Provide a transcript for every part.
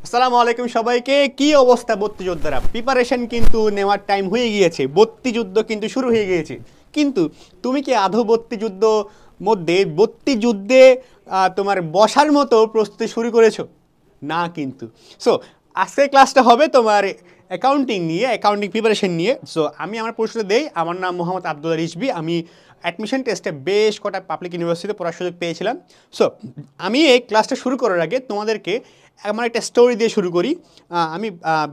আসসালামু আলাইকুম সবাইকে। কি অবস্থা ভর্তি যোদ্ধারা? প্রিপারেশন কিন্তু নেওয়ার টাইম হয়ে গিয়েছে, ভর্তি যুদ্ধ কিন্তু শুরু হয়ে গিয়েছে। কিন্তু তুমি কি আধো ভর্তি যুদ্ধ মধ্যে ভর্তি যুদ্ধে তোমার বসার মতো প্রস্তুতি শুরু করেছো? না কিন্তু। সো আজকের ক্লাসটা হবে তোমার অ্যাকাউন্টিং নিয়ে, অ্যাকাউন্টিং প্রিপারেশন নিয়ে। সো আমি আমার পরিচয় দেই, আমার নাম মোহাম্মদ আব্দুল্লাহ রিজভী। আমি অ্যাডমিশন টেস্টে বেশ কটা পাবলিক ইউনিভার্সিটিতে পড়ার সুযোগ পেয়েছিলাম। সো আমি এই ক্লাসটা শুরু করার আগে তোমাদেরকে আমার একটা স্টোরি দিয়ে শুরু করি। আমি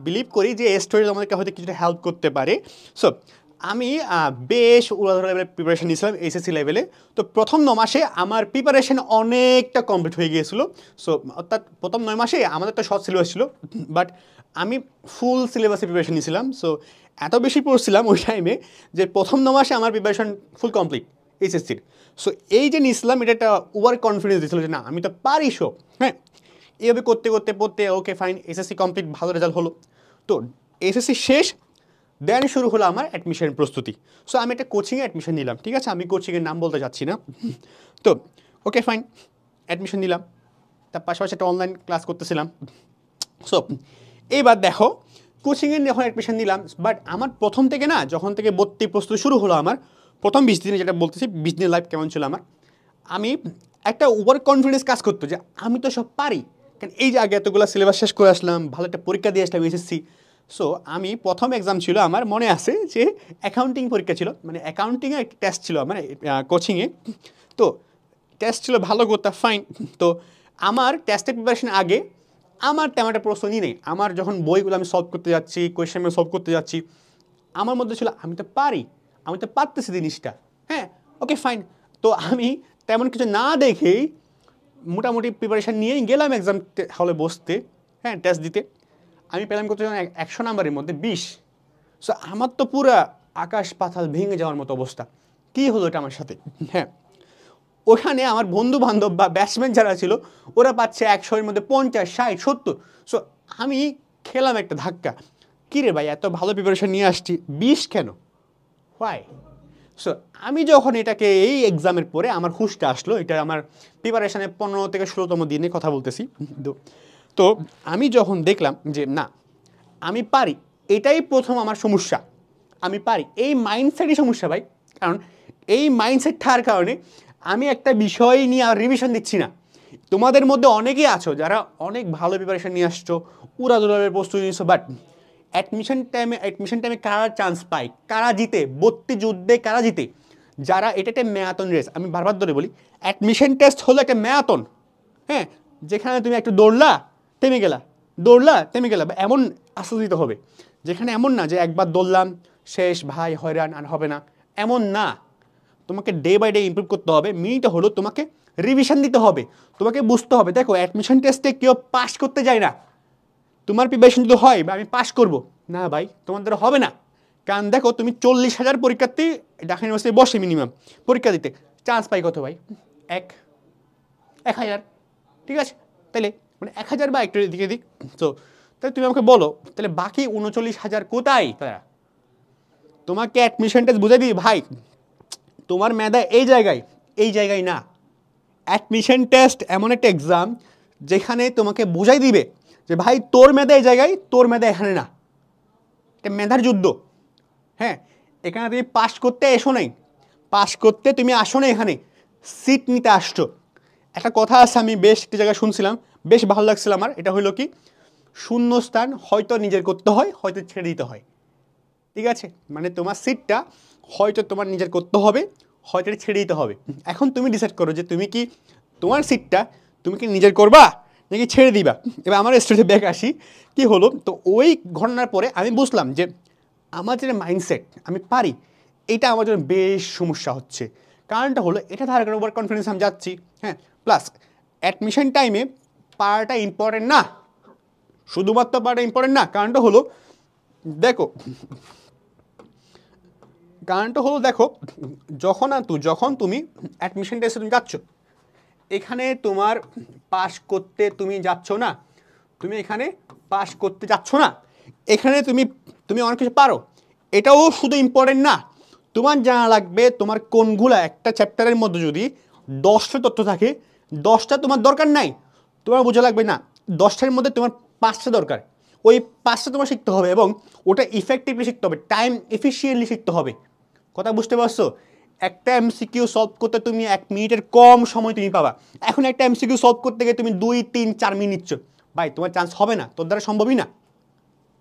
বিলিভ করি যে এই স্টোরি তোমাদেরকে হয়তো কিছুটা হেল্প করতে পারে। সো আমি বেশ উড়াধরা লেভেলে প্রিপারেশন নিয়েছিলাম এইচএসসি লেভেলে। তো প্রথম 9 মাসে আমার প্রিপারেশন অনেকটা কমপ্লিট হয়ে গিয়েছিলো। সো অর্থাৎ প্রথম 9 মাসে আমাদের একটা শর্ট সিলেবাস ছিল, বাট আমি ফুল সিলেবাসে প্রিপারেশন নিয়েছিলাম। সো এত বেশি পড়ছিলাম ওই টাইমে যে প্রথম 9 মাসে আমার প্রিপারেশন ফুল কমপ্লিট এইচএসসির। সো এই যে নিয়েছিলাম, এটা একটা ওভার কনফিডেন্স দিয়েছিল যে না আমি তো পারি সব। হ্যাঁ, এইভাবে করতে করতে পড়তে ওকে ফাইন, এসএসসি কমপ্লিট, ভালো রেজাল্ট হলো। তো এসএসসি শেষ, দেন শুরু হলো আমার অ্যাডমিশন প্রস্তুতি। সো আমি একটা কোচিংয়ে অ্যাডমিশন নিলাম, ঠিক আছে? আমি কোচিংয়ের নাম বলতে যাচ্ছি না। তো ওকে ফাইন, অ্যাডমিশন নিলাম, তার পাশাপাশি একটা অনলাইন ক্লাস করতেছিলাম। সো এইবার দেখো, কোচিংয়ে যখন অ্যাডমিশন নিলাম, বাট আমার প্রথম থেকে না, যখন থেকে ভর্তি প্রস্তুতি শুরু হলো আমার প্রথম 20 দিনে, যেটা বলতেছি 20 দিনের লাইফ কেমন ছিল আমার, আমি একটা ওভার কনফিডেন্স কাজ করতো যে আমি তো সব পারি। কারণ এই যে আগে এতগুলো সিলেবাস শেষ করে আসলাম, ভালো একটা পরীক্ষা দিয়ে আসলাম এসএসসি। সো আমি প্রথম এক্সাম ছিল আমার মনে আছে যে অ্যাকাউন্টিং পরীক্ষা ছিল, মানে অ্যাকাউন্টিংয়ে একটা টেস্ট ছিল আমার কোচিংয়ে। তো টেস্ট ছিল, ভালো করতাম ফাইন। তো আমার টেস্টের প্রিপারেশন আগে আমার তেমন একটা প্রশ্ন নিয়ে নেই। আমার যখন বইগুলো আমি সলভ করতে যাচ্ছি, কোয়েশ্চেন আমি সলভ করতে যাচ্ছি, আমার মধ্যে ছিল আমি তো পারি, আমি তো পারতেছি জিনিসটা। হ্যাঁ, ওকে ফাইন। তো আমি তেমন কিছু না দেখেই মোটামুটি প্রিপারেশান নিয়েই গেলাম এক্সাম হলে বসতে, হ্যাঁ, টেস্ট দিতে। আমি পেলাম কত, 100 নাম্বারের মধ্যে 20। সো আমার তো পুরা আকাশ পাতাল ভেঙে যাওয়ার মতো অবস্থা। কী হলো এটা আমার সাথে? হ্যাঁ, ওখানে আমার বন্ধু বান্ধব বা ব্যাটসম্যান যারা ছিল ওরা পাচ্ছে 100-এর মধ্যে 50, 60, 70। সো আমি খেলাম একটা ধাক্কা, কী রে ভাই, এত ভালো প্রিপারেশন নিয়ে আসছি, 20 কেন? হোয়াই? সো আমি যখন এটাকে এই এক্সামের পরে আমার হুঁশটা আসলো, এটা আমার প্রিপারেশনের 15 থেকে 16তম দিনে কথা বলতেছি। তো আমি যখন দেখলাম যে না আমি পারি, এটাই প্রথম আমার সমস্যা, আমি পারি, এই মাইন্ডসেটই সমস্যা ভাই। কারণ এই মাইন্ডসেট থাকার কারণে আমি একটা বিষয় নিয়ে আর রিভিশন দিচ্ছি না। তোমাদের মধ্যে অনেকেই আছো যারা অনেক ভালো প্রিপারেশন নিয়ে আসছো, উড়াদুড়ার প্রস্তুতি নিয়েছো, বাট অ্যাডমিশন টাইমে কারা চান্স পায়, কারা জিতে, ভর্তি যুদ্ধে কারা জিতে? যারা, এটা একটা ম্যারাথন রেস, আমি বারবার ধরে বলি অ্যাডমিশন টেস্ট হলো একটা ম্যারাথন। হ্যাঁ, যেখানে তুমি একটু দৌড়লা থেমে গেলা, দৌড়লা থেমে গেলা, এমন আস্তে দিতে হবে। যেখানে এমন না যে একবার দৌড়লাম শেষ ভাই হয়রান আর হবে না, এমন না। তোমাকে ডে বাই ডে ইমপ্রুভ করতে হবে, মিনিটে হলো তোমাকে রিভিশন দিতে হবে, তোমাকে বুঝতে হবে। দেখো, অ্যাডমিশন টেস্টে কেউ পাস করতে যায় না। তোমার প্রিপারেশন যদি হয় বা আমি পাস করবো, না ভাই তোমার দ্বারা হবে না। কারণ দেখো, তুমি 40,000 পরীক্ষার্থী ঢাকা ইউনিভার্সিটি বসে মিনিমাম পরীক্ষা দিতে, চান্স পাই কত ভাই? 1,000। ঠিক আছে, তাহলে মানে 1,000 বা একটু দিকে দিক। তো তাহলে তুমি আমাকে বলো, তাহলে বাকি 39,000 কোথায় তারা? তোমাকে অ্যাডমিশন টেস্ট বুঝে দিই ভাই, তোমার মেধা এই জায়গায়, এই জায়গায় না। অ্যাডমিশন টেস্ট এমন একটা এক্সাম যেখানে তোমাকে বোঝাই দিবে যে ভাই তোর মেধা এই জায়গায়, তোর মেধা এখানে না। এটা মেধার যুদ্ধ। হ্যাঁ, এখানে তুমি পাস করতে এসো নাই, পাস করতে তুমি আসো না, এখানে সিট নিতে আসছো। একটা কথা আছে, আমি বেশ একটা জায়গায় শুনছিলাম, বেশ ভালো লাগছিল আমার। এটা হলো কি, শূন্যস্থান হয়তো নিজের করতে হয়, হয়তো ছেড়ে দিতে হয়। ঠিক আছে, মানে তোমার সিটটা হয়তো তোমার নিজের করতে হবে, হয়তো এটা ছেড়ে দিতে হবে। এখন তুমি ডিসাইড করো যে তুমি কি তোমার সিটটা তুমি কি নিজের করবা নাকি ছেড়ে দিবা। এবার আমার স্টোরিতে ব্যাক আসি, কি হলো। তো ওই ঘটনার পরে আমি বুঝলাম যে আমার যে মাইন্ডসেট আমি পারি, এটা আমার জন্য বেশ সমস্যা হচ্ছে। কারণটা হলো, এটা ধার কারণে ওভার কনফিডেন্স আমি যাচ্ছি। হ্যাঁ, প্লাস অ্যাডমিশন টাইমে পারাটা ইম্পর্টেন্ট না, শুধুমাত্র পারাটা ইম্পর্টেন্ট না। কারণটা হলো দেখো, দেখো, যখন তুমি অ্যাডমিশন টেস্টে তুমি যাচ্ছ, এখানে তোমার পাস করতে তুমি যাচ্ছ না, তুমি এখানে পাস করতে যাচ্ছ না, এখানে তুমি অনেক কিছু পারো, এটাও শুধু ইম্পর্টেন্ট না। তোমার জানা লাগবে তোমার কোনগুলা, একটা চ্যাপ্টারের মধ্যে যদি 10টা তথ্য থাকে, 10টা তোমার দরকার নাই, তোমার বোঝা লাগবে না 10টার মধ্যে তোমার 5টা দরকার, ওই 5টা তোমার শিখতে হবে এবং ওটা ইফেক্টিভলি শিখতে হবে, টাইম এফিশিয়েন্টলি শিখতে হবে। কথা বুঝতে পারছো? একটা এমসিকিউ সলভ করতে তুমি 1 মিনিটের কম সময় তুমি পাবা। এখন একটা এমসিকিউ সলভ করতে গিয়ে তুমি 2, 3, 4 মিনিট নিচ্ছ, ভাই তোমার চান্স হবে না, তোর দ্বারা সম্ভবই না।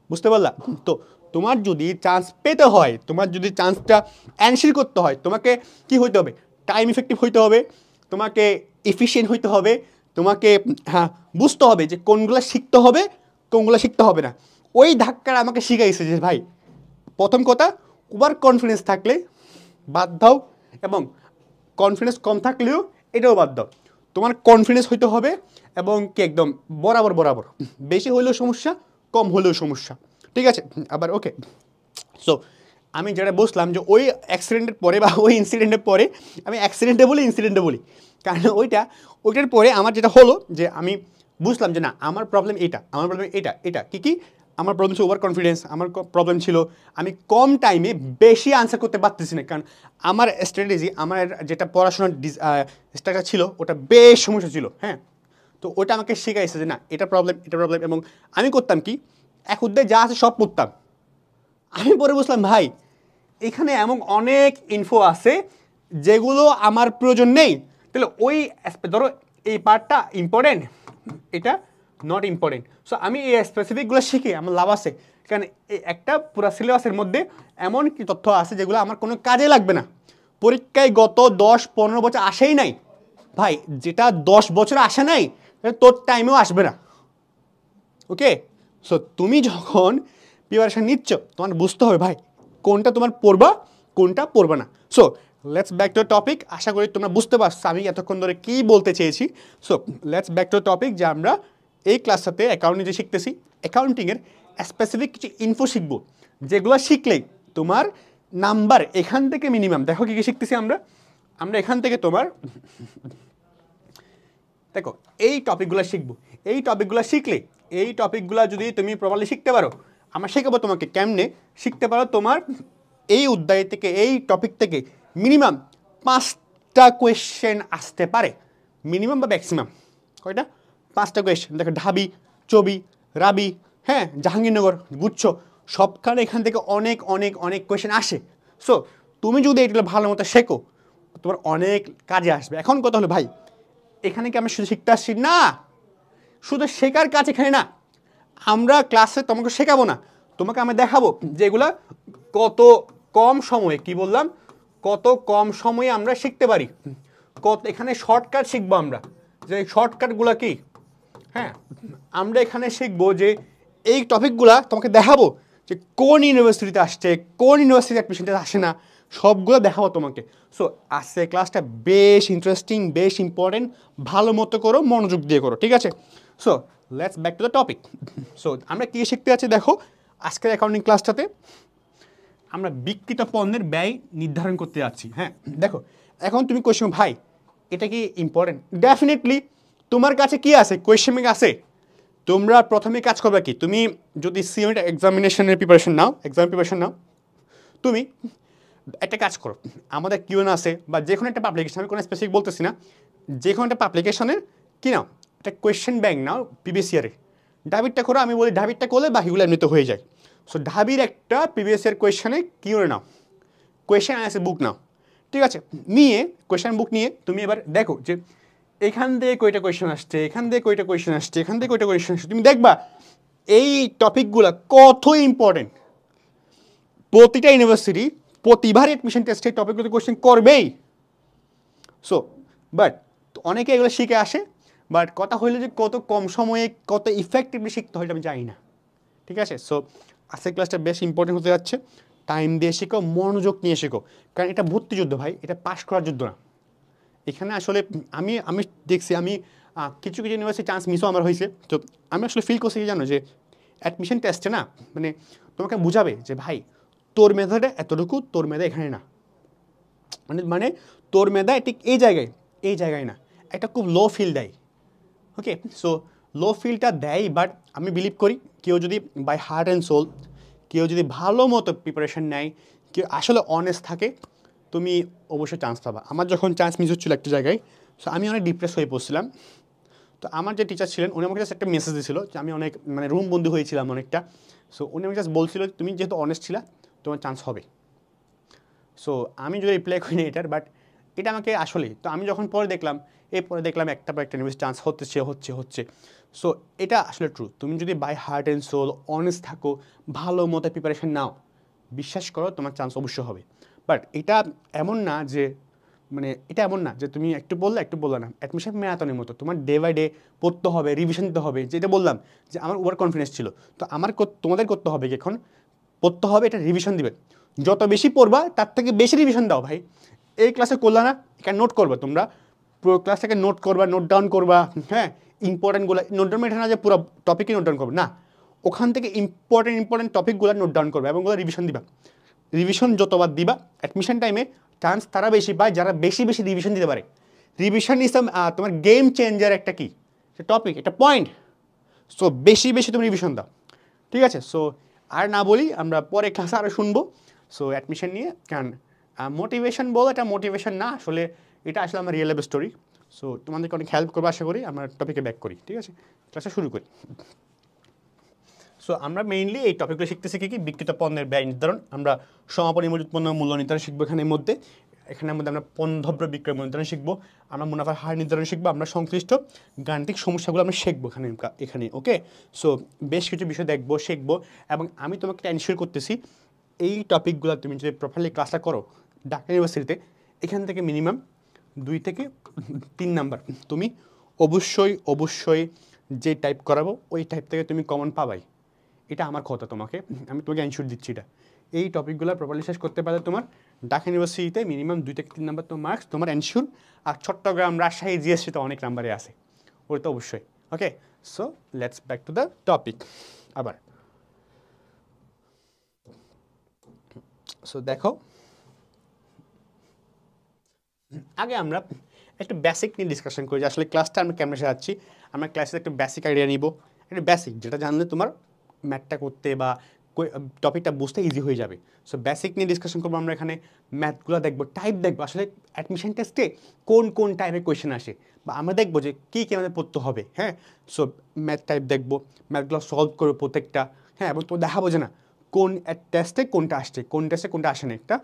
বুঝতে পারলা? তো তোমার যদি চান্স পেতে হয়, তোমার যদি চান্সটা অ্যানসিল করতে হয়, তোমাকে কি হইতে হবে? টাইম ইফেক্টিভ হইতে হবে, তোমাকে এফিশিয়েন্ট হইতে হবে, তোমাকে হ্যাঁ বুঝতে হবে যে কোনগুলো শিখতে হবে কোনগুলো শিখতে হবে না। ওই ধাক্কাটা আমাকে শিখাইছে যে ভাই, প্রথম কথা, ওভার কনফিডেন্স থাকলে বাদ দাও এবং কনফিডেন্স কম থাকলেও এটাও বাদ দাও। তোমার কনফিডেন্স হইতে হবে এবং কি একদম বরাবর বরাবর, বেশি হইলেও সমস্যা, কম হলেও সমস্যা, ঠিক আছে? আবার ওকে, সো আমি যেটা বুঝলাম যে ওই অ্যাক্সিডেন্টের পরে বা ওই ইনসিডেন্টের পরে, আমি অ্যাক্সিডেন্টে বলি ইনসিডেন্টে বলি, কারণ ওইটার পরে আমার যেটা হলো যে আমি বুঝলাম যে না, আমার প্রবলেম এটা, আমার প্রবলেম এটা কি আমার প্রবলেম ছিল ওভার কনফিডেন্স, আমার প্রবলেম ছিল আমি কম টাইমে বেশি আনসার করতে পারতেছি না, কারণ আমার স্ট্র্যাটেজি, আমার যেটা পড়াশোনার স্ট্রাকচার ছিল ওটা বেশ সমস্যা ছিল। হ্যাঁ, তো ওটা আমাকে শেখাইছে যে না, এটা প্রবলেম এবং আমি করতাম কি, এক অধ্যায়ে যা আছে সব পড়তাম। আমি পরে বুঝলাম ভাই, এখানে এমন অনেক ইনফো আছে যেগুলো আমার প্রয়োজন নেই। তাহলে ওই ধরো এই পার্টটা ইম্পর্টেন্ট, এটা নট ইম্পর্টেন্ট, সো আমি এই স্পেসিফিকগুলো শিখে আমার লাভ আছে, কারণ এই একটা পুরো সিলেবাসের মধ্যে এমন কি তথ্য আছে যেগুলো আমার কোনো কাজে লাগবে না, পরীক্ষায় গত 10-15 বছর আসেই নাই ভাই, যেটা 10 বছর আসে নাই তোর টাইমেও আসবে না। ওকে, সো তুমি যখন প্রিপারেশন নিচ্ছ তোমার বুঝতে হবে ভাই কোনটা তোমার পড়বা কোনটা পড়বা না। So let's back to topic, আশা করি তোমরা বুঝতে পারছো আমি এতক্ষণ ধরে কী বলতে চেয়েছি। So let's back to topic, যে আমরা এই ক্লাসটাতে অ্যাকাউন্টিং যে শিখতেছি, অ্যাকাউন্টিংয়ের স্পেসিফিক কিছু ইনফো শিখবো, যেগুলো শিখলেই তোমার নাম্বার এখান থেকে মিনিমাম, দেখো কী কী শিখতেছি আমরা এখান থেকে তোমার দেখো এই টপিকগুলো শিখবো, এই টপিকগুলো শিখলে, এই টপিকগুলো যদি তুমি প্রপারলি শিখতে পারো, আমরা শেখাবো তোমাকে কেমনে শিখতে পারো, তোমার এই অধ্যায় থেকে এই টপিক থেকে মিনিমাম 5টা কোয়েশ্চেন আসতে পারে, মিনিমাম বা ম্যাক্সিমাম কয়টা? 5টা কোয়েশ্চেন। দেখো ঢাবি, চবি, রাবি, হ্যাঁ জাহাঙ্গীরনগর, গুচ্ছ, সবখানে এখান থেকে অনেক অনেক অনেক কোয়েশ্চেন আসে। সো তুমি যদি এগুলো ভালো মতো শেখো তোমার অনেক কাজে আসবে। এখন কথা হলো ভাই, এখানে কি আমরা শুধু শিখতে আসছি? না, শুধু শেখার কাজ এখানে না, আমরা ক্লাসে তোমাকে শেখাবো না, তোমাকে আমি দেখাবো যে এগুলা কত কম সময়ে, কি বললাম, কত কম সময়ে আমরা শিখতে পারি, কত এখানে শর্টকাট শিখবো আমরা, যে শর্টকাটগুলো কি। হ্যাঁ, আমরা এখানে শিখবো যে এই টপিকগুলা তোমাকে দেখাবো যে কোন ইউনিভার্সিটিতে আসছে, কোন ইউনিভার্সিটি অ্যাডমিশনটা আসে না, সবগুলো দেখাবো তোমাকে। সো আজকে ক্লাসটা বেশ ইন্টারেস্টিং, বেশ ইম্পর্টেন্ট, ভালো মতো করো, মনোযোগ দিয়ে করো, ঠিক আছে? So let's back to the topic. So আমরা কী শিখতে আছি দেখো, আজকের অ্যাকাউন্টিং ক্লাসটাতে আমরা বিক্রিত পণ্যের ব্যয় নির্ধারণ করতে যাচ্ছি। হ্যাঁ দেখো, এখন তুমি কোয়েশ্চেন ভাই এটা কি ইম্পর্টেন্ট? ডেফিনেটলি তোমার কাছে কি আছে, কোয়েশ্চেন ব্যাংক আছে। তোমরা প্রথমে কাজ করবে কি, তুমি যদি সিএমএ এক্সামিনেশনের প্রিপারেশন নাও, তুমি একটা কাজ করো, আমাদের কিউএন আছে বা যে কোনো একটা পাবলিকেশন, আমি কোনো স্পেসিফিক বলতেছি না, যে কোনো একটা পাবলিকেশনের কি নাও, একটা কোয়েশ্চেন ব্যাংক নাও প্রিভিয়াস ইয়ারে, ঢাবিরটা করো, আমি বলি ঢাবিরটা করলে বাকিগুলো এমনিতে হয়ে যায়। সো ঢাবির একটা প্রিভিয়াস ইয়ার কোয়েশ্চেনে কিউএন নাও, কোয়েশ্চেন অ্যান্সার বুক নাও, ঠিক আছে? নিয়ে কোয়েশ্চেন বুক নিয়ে তুমি এবার দেখো যে এখান থেকে কয়টা কোয়েশ্চেন আসছে, এখান থেকে কয়টা কোয়েশ্চেন আসছে, এখান থেকে কয়টা কোয়েশ্চেন আসছে, তুমি দেখবা এই টপিকগুলো কত ইম্পর্টেন্ট। প্রতিটা ইউনিভার্সিটি প্রতিবার অ্যাডমিশন টেস্টে টপিকগুলো কোয়েশ্চেন করবেই। সো বাট অনেকে এগুলো শিখে আসে, বাট কথা হইলো যে কত কম সময়ে কত ইফেক্টিভলি শিখতে হয় আমি জানি না, ঠিক আছে? সো আজকের ক্লাসটা বেশ ইম্পর্টেন্ট হতে যাচ্ছে, টাইম দিয়ে শেখো, মনোযোগ নিয়ে শেখো, কারণ এটা ভর্তি যুদ্ধ ভাই, এটা পাশ করার যুদ্ধ না। এখানে আসলে আমি দেখছি, আমি কিছু কিছু ইউনিভার্সিটি চান্স মিসও আমার হয়েছে, তো আমি আসলে ফিল করছি কি জানো, যে অ্যাডমিশন টেস্টে না মানে তোমাকে বুঝাবে যে ভাই তোর মেধাটা এতটুকু, তোর মেধা এখানে না, মানে তোর মেধা ঠিক এই জায়গায় না, একটা খুব লো ফিল দেয়। ওকে, সো লো ফিলটা দেয়, বাট আমি বিলিভ করি কেউ যদি বাই হার্ট অ্যান্ড সোল, কেউ যদি ভালো মতো প্রিপারেশন নেয়, কেউ আসলে অনেস্ট থাকে, তুমি অবশ্যই চান্স পাবা। আমার যখন চান্স মিস হচ্ছিলো একটা জায়গায়, সো আমি অনেক ডিপ্রেস হয়ে পড়ছিলাম। তো আমার যে টিচার ছিলেন উনি আমাকে জাস্ট একটা মেসেজ দিয়েছিল যে আমি অনেক মানে রুম বন্দি হয়েছিলাম অনেকটা। সো উনি আমাকে জাস্ট বলছিল তুমি যেহেতু অনেস্ট ছিলা তোমার চান্স হবে। সো আমি যদি রিপ্লাই করি না এটার, বাট এটা আমাকে আসলে, তো আমি যখন পরে দেখলাম একটা পর একটা নিউজ চান্স হচ্ছে। সো এটা আসলে ট্রু। তুমি যদি by heart and soul honest থাকো, ভালো মতো প্রিপারেশন নাও, বিশ্বাস করো তোমার চান্স অবশ্যই হবে। বাট এটা এমন না যে তুমি একটু বললে না। অ্যাডমিশন ম্যারাথনের মতো তোমার ডে বাই ডে পড়তে হবে, রিভিশন দিতে হবে। যেটা বললাম যে আমার ওভার কনফিডেন্স ছিল, তো তোমাদের করতে হবে কি এখন পড়তে হবে, এটা রিভিশন দিবে। যত বেশি পড়বা তার থেকে বেশি রিভিশন দাও ভাই। এই ক্লাসে করলা না, এখানে নোট করবা, তোমরা পুরো ক্লাসটাকে নোট করবা, নোট ডাউন করবা। হ্যাঁ, ইম্পর্টেন্টগুলো নোট ডাউন, এটা না যে পুরো টপিকই নোট ডাউন করবে না, ওখান থেকে ইম্পর্টেন্ট টপিকগুলো নোট ডাউন করবে এবং ওগুলো রিভিশন দিবা। রিভিশন যতবার দিবা অ্যাডমিশন টাইমে চান্স তারা বেশি পায় যারা বেশি রিভিশন দিতে পারে। রিভিশন ইজ তোমার গেম চেঞ্জার একটা কি টপিক, একটা পয়েন্ট। সো বেশি তুমি রিভিশন দাও, ঠিক আছে? সো আর না বলি, আমরা পরে ক্লাসে আরও শুনবো। সো অ্যাডমিশন নিয়ে, কারণ মোটিভেশন বলো, এটা মোটিভেশন না আসলে, এটা আসলে আমার রিয়েল লাইফ স্টোরি। সো তোমাদেরকে অনেক হেল্প করবো আশা করি। আমরা টপিকে ব্যাক করি, ঠিক আছে? ক্লাসে শুরু করি। সো আমরা মেইনলি এই টপিকগুলো শিখতেছি কি বিক্রিত পণ্যের ব্যয় নির্ধারণ। আমরা সমাপনী মজুত পণ্য মূল্য নির্ধারণ শিখবো এখানের মধ্যে আমরা পণ্যদ্রব্য বিক্রয় নির্ধারণ শিখবো, আমরা মুনাফার হার নির্ধারণ শিখবো, আমরা সংশ্লিষ্ট গাণিতিক সমস্যাগুলো আমরা শিখবো এখানে ওকে। সো বেশ কিছু বিষয় দেখবো, শিখবো, এবং আমি তোমাকে এনশিওর করতেছি এই টপিকগুলো তুমি যদি প্রপারলি ক্লাসটা করো ঢাকা ইউনিভার্সিটিতে, এখান থেকে মিনিমাম 2 থেকে 3 নাম্বার তুমি অবশ্যই যে টাইপ করাবো ওই টাইপ থেকে তুমি কমন পাবাই। এটা আমার কথা, আমি তোমাকে এনশিওর দিচ্ছি। এটা এই টপিকগুলো প্রপারলি শেষ করতে পারলে তোমার ঢাকা ইউনিভার্সিটিতে মিনিমাম 2 থেকে 3 নাম্বার তোমার মার্কস তোমার এনশিওর। আর চট্টগ্রাম, রাজশাহী, জিএসসি তো অনেক নাম্বারে আছে, ওটা তো অবশ্যই। Okay, so let's back to the topic আবার। সো দেখো, আগে আমরা একটু বেসিক নিয়ে ডিসকাশন করি যে আসলে ক্লাসটা আমরা কেমন সাজাচ্ছি। আমরা ক্লাসে একটা বেসিক আইডিয়া নিব, একটা বেসিক যেটা জানলে তোমার ম্যাথটা করতে বা টপিকটা বুঝতে ইজি হয়ে যাবে। সো বেসিক নিয়ে ডিসকাশন করবো আমরা এখানে। ম্যাথগুলো দেখবো, টাইপ দেখবো, আসলে অ্যাডমিশন টেস্টে কোন টাইপের কোয়েশ্চেন আসে, বা আমরা দেখবো যে কী আমাদের পড়তে হবে। হ্যাঁ, সো ম্যাথ টাইপ দেখবো, ম্যাথগুলো সলভ করবো প্রত্যেকটা। হ্যাঁ, এবং তো দেখাবো যে না কোন টেস্টে কোনটা আসছে, কোন টেস্টে কোনটা আসে না, একটা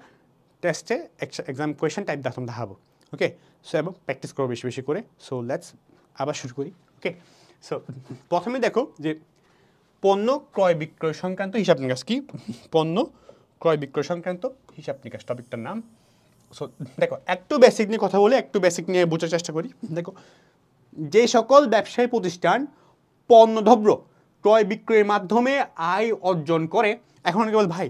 টেস্টে এক্সাম কোয়েশ্চেন টাইপ দেখাবো। ওকে, সো এবং প্র্যাকটিস করবো বেশি করে। সো লেটস আবার শুরু করি। ওকে, সো প্রথমে দেখো যে পণ্য ক্রয় বিক্রয় সংক্রান্ত হিসাব নিকাশ কি, পণ্য ক্রয় বিক্রয় সংক্রান্ত হিসাব নিকাশ টপিকটার নাম। সো দেখো, একটু বেসিক নিয়ে কথা বলে, একটু বেসিক নিয়ে বোঝার চেষ্টা করি। দেখো, যে সকল ব্যবসায়ী প্রতিষ্ঠান পণ্যদ্রব্য ক্রয় বিক্রয়ের মাধ্যমে আয় অর্জন করে, এখন কেবল ভাই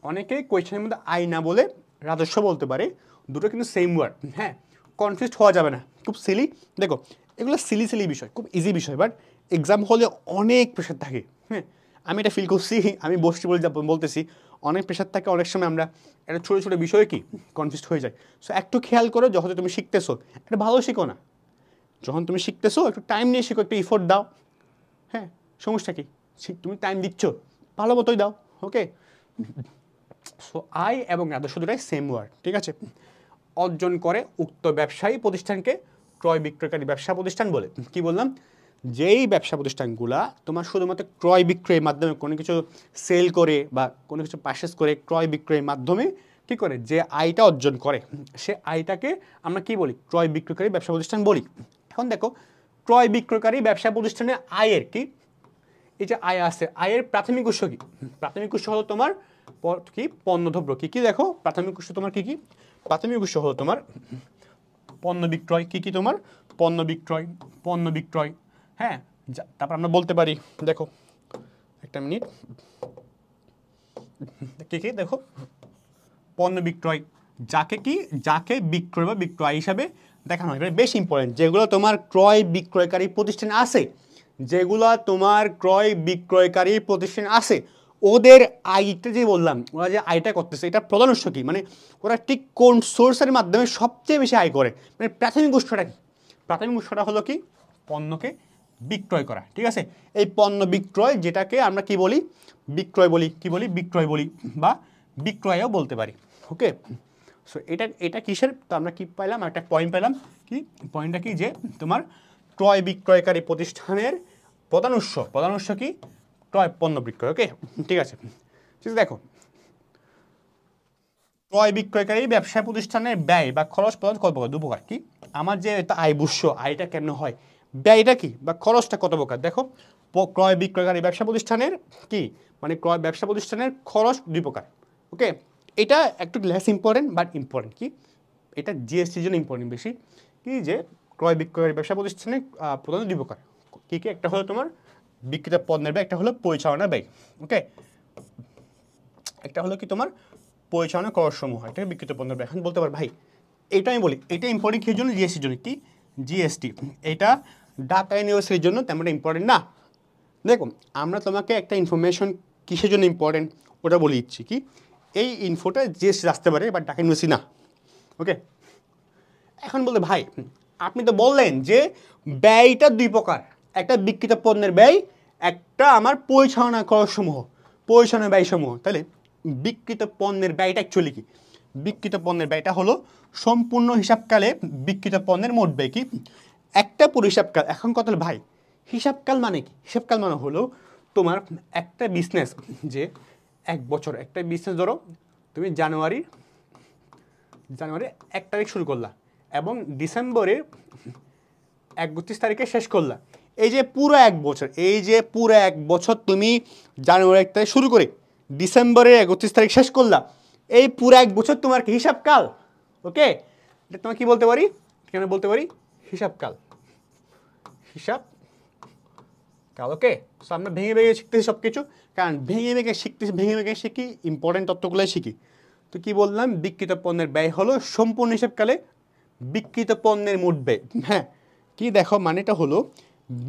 অনেকে কোয়েশ্চেনের মধ্যে আয় না বলে রাজস্ব বলতে পারে, দুটো কিন্তু সেম ওয়ার্ড। হ্যাঁ, কনফিউজ হওয়া যাবে না, খুব সিলি। দেখো, এগুলো সিলি বিষয়, খুব ইজি বিষয়, বাট এক্সাম হলে অনেক প্রেশার থাকে। হ্যাঁ, আমি এটা ফিল করছি, আমি বসছি বলতেছি অনেক প্রেশার থাকে। অনেক সময় আমরা একটা ছোটো বিষয়ে কি কনফিউজ হয়ে যায়। সো একটু খেয়াল করো, যখন তুমি শিখতেছো একটা ভালো শিখো না, যখন তুমি শিখতেছো একটু টাইম নিয়ে শিখো, একটু ইফোর্ট দাও। হ্যাঁ, সমস্যা কি, তুমি টাইম দিচ্ছ, ভালো মতোই দাও। ওকে, সো আয় এবং রাজস্ব দুটাই সেম ওয়ার্ড, ঠিক আছে? অর্জন করে উক্ত ব্যবসায়ী প্রতিষ্ঠানকে ক্রয় বিক্রয়কারী ব্যবসা প্রতিষ্ঠান বলে। কি বললাম, যেই ব্যবসা প্রতিষ্ঠানগুলা তোমার শুধুমাত্র ক্রয় বিক্রয়ের মাধ্যমে কোনো কিছু সেল করে বা কোনো কিছু পারচেজ করে ক্রয় বিক্রয়ের মাধ্যমে কী করে যে আয়টা অর্জন করে, সে আয়টাকে আমরা কি বলি, ক্রয় বিক্রয়কারী ব্যবসা প্রতিষ্ঠান বলি। এখন দেখো, ক্রয় বিক্রয়কারী ব্যবসা প্রতিষ্ঠানের আয়ের কি, এই যে আয় আছে, আয়ের প্রাথমিক উৎস কি? প্রাথমিক উৎস হলো তোমার কি পণ্যদ্রব্য। কি দেখো, প্রাথমিক উৎস তোমার কি? প্রাথমিক উৎস হলো তোমার পণ্য বিক্রয়। কি তোমার পণ্য বিক্রয়। হ্যাঁ, তারপর আমরা বলতে পারি, দেখো একটা মিনিট, কি দেখো, পণ্য বিক্রয় যাকে বিক্রয় বা বিক্রয় হিসাবে দেখানো হয়। বেশ ইম্পর্টেন্ট, যেগুলো তোমার ক্রয় বিক্রয়কারী প্রতিষ্ঠান আছে, ওদের আয়টা যে বললাম, ওরা যে আয়টা করতেছে এটা প্রধান উৎস কি, মানে ওরা ঠিক কোন সোর্সের মাধ্যমে সবচেয়ে বেশি আয় করে, মানে প্রাথমিক উৎসটা কি? প্রাথমিক উৎসটা হলো কি, পণ্যকে বিক্রয় করা। ঠিক আছে, এই পণ্য বিক্রয় যেটাকে আমরা কি বলি, বিক্রয় বলি বা বিক্রয়ও বলতে পারি। ওকে, সো এটা কিসের, তো আমরা কি পাইলাম, একটা পয়েন্ট পেলাম। কি পয়েন্টটা কি, যে তোমার ক্রয় বিক্রয়কারী প্রতিষ্ঠানের প্রধান উৎস কি ক্রয় পণ্য বিক্রয়। ওকে, ঠিক আছে। দেখো, ক্রয় বিক্রয়কারী ব্যবসায় প্রতিষ্ঠানের ব্যয় বা খরচ প্রদান কত প্রকার? 2 প্রকার। কি আমার যে আয় বুঝছ, আয়টা কেমন হয়, ব্যয়টা কি বা খরচটা কত প্রকার? দেখো, ক্রয় বিক্রয়কারী ব্যবসা প্রতিষ্ঠানের কি মানে ক্রয় ব্যবসা প্রতিষ্ঠানের খরচ 2 প্রকার। ওকে, এটা একটু লেস ইম্পর্টেন্ট বাট ইম্পর্টেন্ট। কি এটা জিএসটির জন্য ইম্পর্টেন্ট বেশি। কি যে ক্রয় বিক্রয়কারী ব্যবসা প্রতিষ্ঠানের প্রধানত 2 প্রকার। কি কি? একটা হলো তোমার বিক্রিত পণ্যের ব্যয়, একটা হলো পরিচালনা ব্যয়। ওকে, একটা হলো কি তোমার পরিচালনা খরচসমূহ, এটাকে বিক্রিত পণ্যের ব্যয়। এখন বলতে পার ভাই এটা আমি বলি এটা ইম্পর্টেন্ট কিসের জন্য? জিএসটির জন্য। কি জিএসটি এটা ঢাকা ইউনিভার্সিটির জন্য তেমন ইম্পর্টেন্ট না। দেখো, আমরা তোমাকে একটা ইনফরমেশন কিসের জন্য ইম্পর্টেন্ট ওটা বলে দিচ্ছি। কি এই ইনফোটা জিএসটি আসতে পারে বাট ঢাকা ইউনিভার্সিটি না। ওকে, এখন বলতে ভাই আপনি তো বললেন যে ব্যয়টা 2 প্রকার, একটা বিক্রিত পণ্যের ব্যয়, একটা আমার পরিচালনা খরচসমূহ, পরিচালনা ব্যয়সমূহ। তাহলে বিক্রিত পণ্যের ব্যয়টা অ্যাকচুয়ালি কি? বিক্রিত পণ্যের ব্যয়টা হলো সম্পূর্ণ হিসাবকালে বিক্রিত পণ্যের মোট ব্যয়। কি একটা পুরো হিসাবকাল। এখন কথা হলো ভাই হিসাবকাল মানে কি? হিসাবকাল মানে হলো তোমার একটা বিজনেস, যে 1 বছর একটা বিজনেস ধরো তুমি জানুয়ারি 1 তারিখ শুরু করলা এবং ডিসেম্বরের 31 তারিখে শেষ করলা। এই যে পুরো 1 বছর, এই যে পুরো 1 বছর তুমি জানুয়ারি 1 তারিখ শুরু করে ডিসেম্বরের 31 তারিখ শেষ করলা, এই পুরো 1 বছর তোমার কি হিসাবকাল। ওকে, এটা তোমার কি বলতে পারি? কেন বলতে পারি হিসাবকাল, হিসাবকাল। ওকে, সো আমরা ভেঙে ভেঙে শিখতেছি সব কিছু, কারণ ভেঙে ভেঙে শিখতেছি, ভেঙে ভেঙে শিখি ইম্পর্টেন্ট তথ্যগুলোই শিখি। তো কি বললাম? বিক্রিত পণ্যের ব্যয় হলো সম্পূর্ণ হিসাবকালে বিক্রিত পণ্যের মোট ব্যয়। হ্যাঁ, কি দেখো মানেটা হলো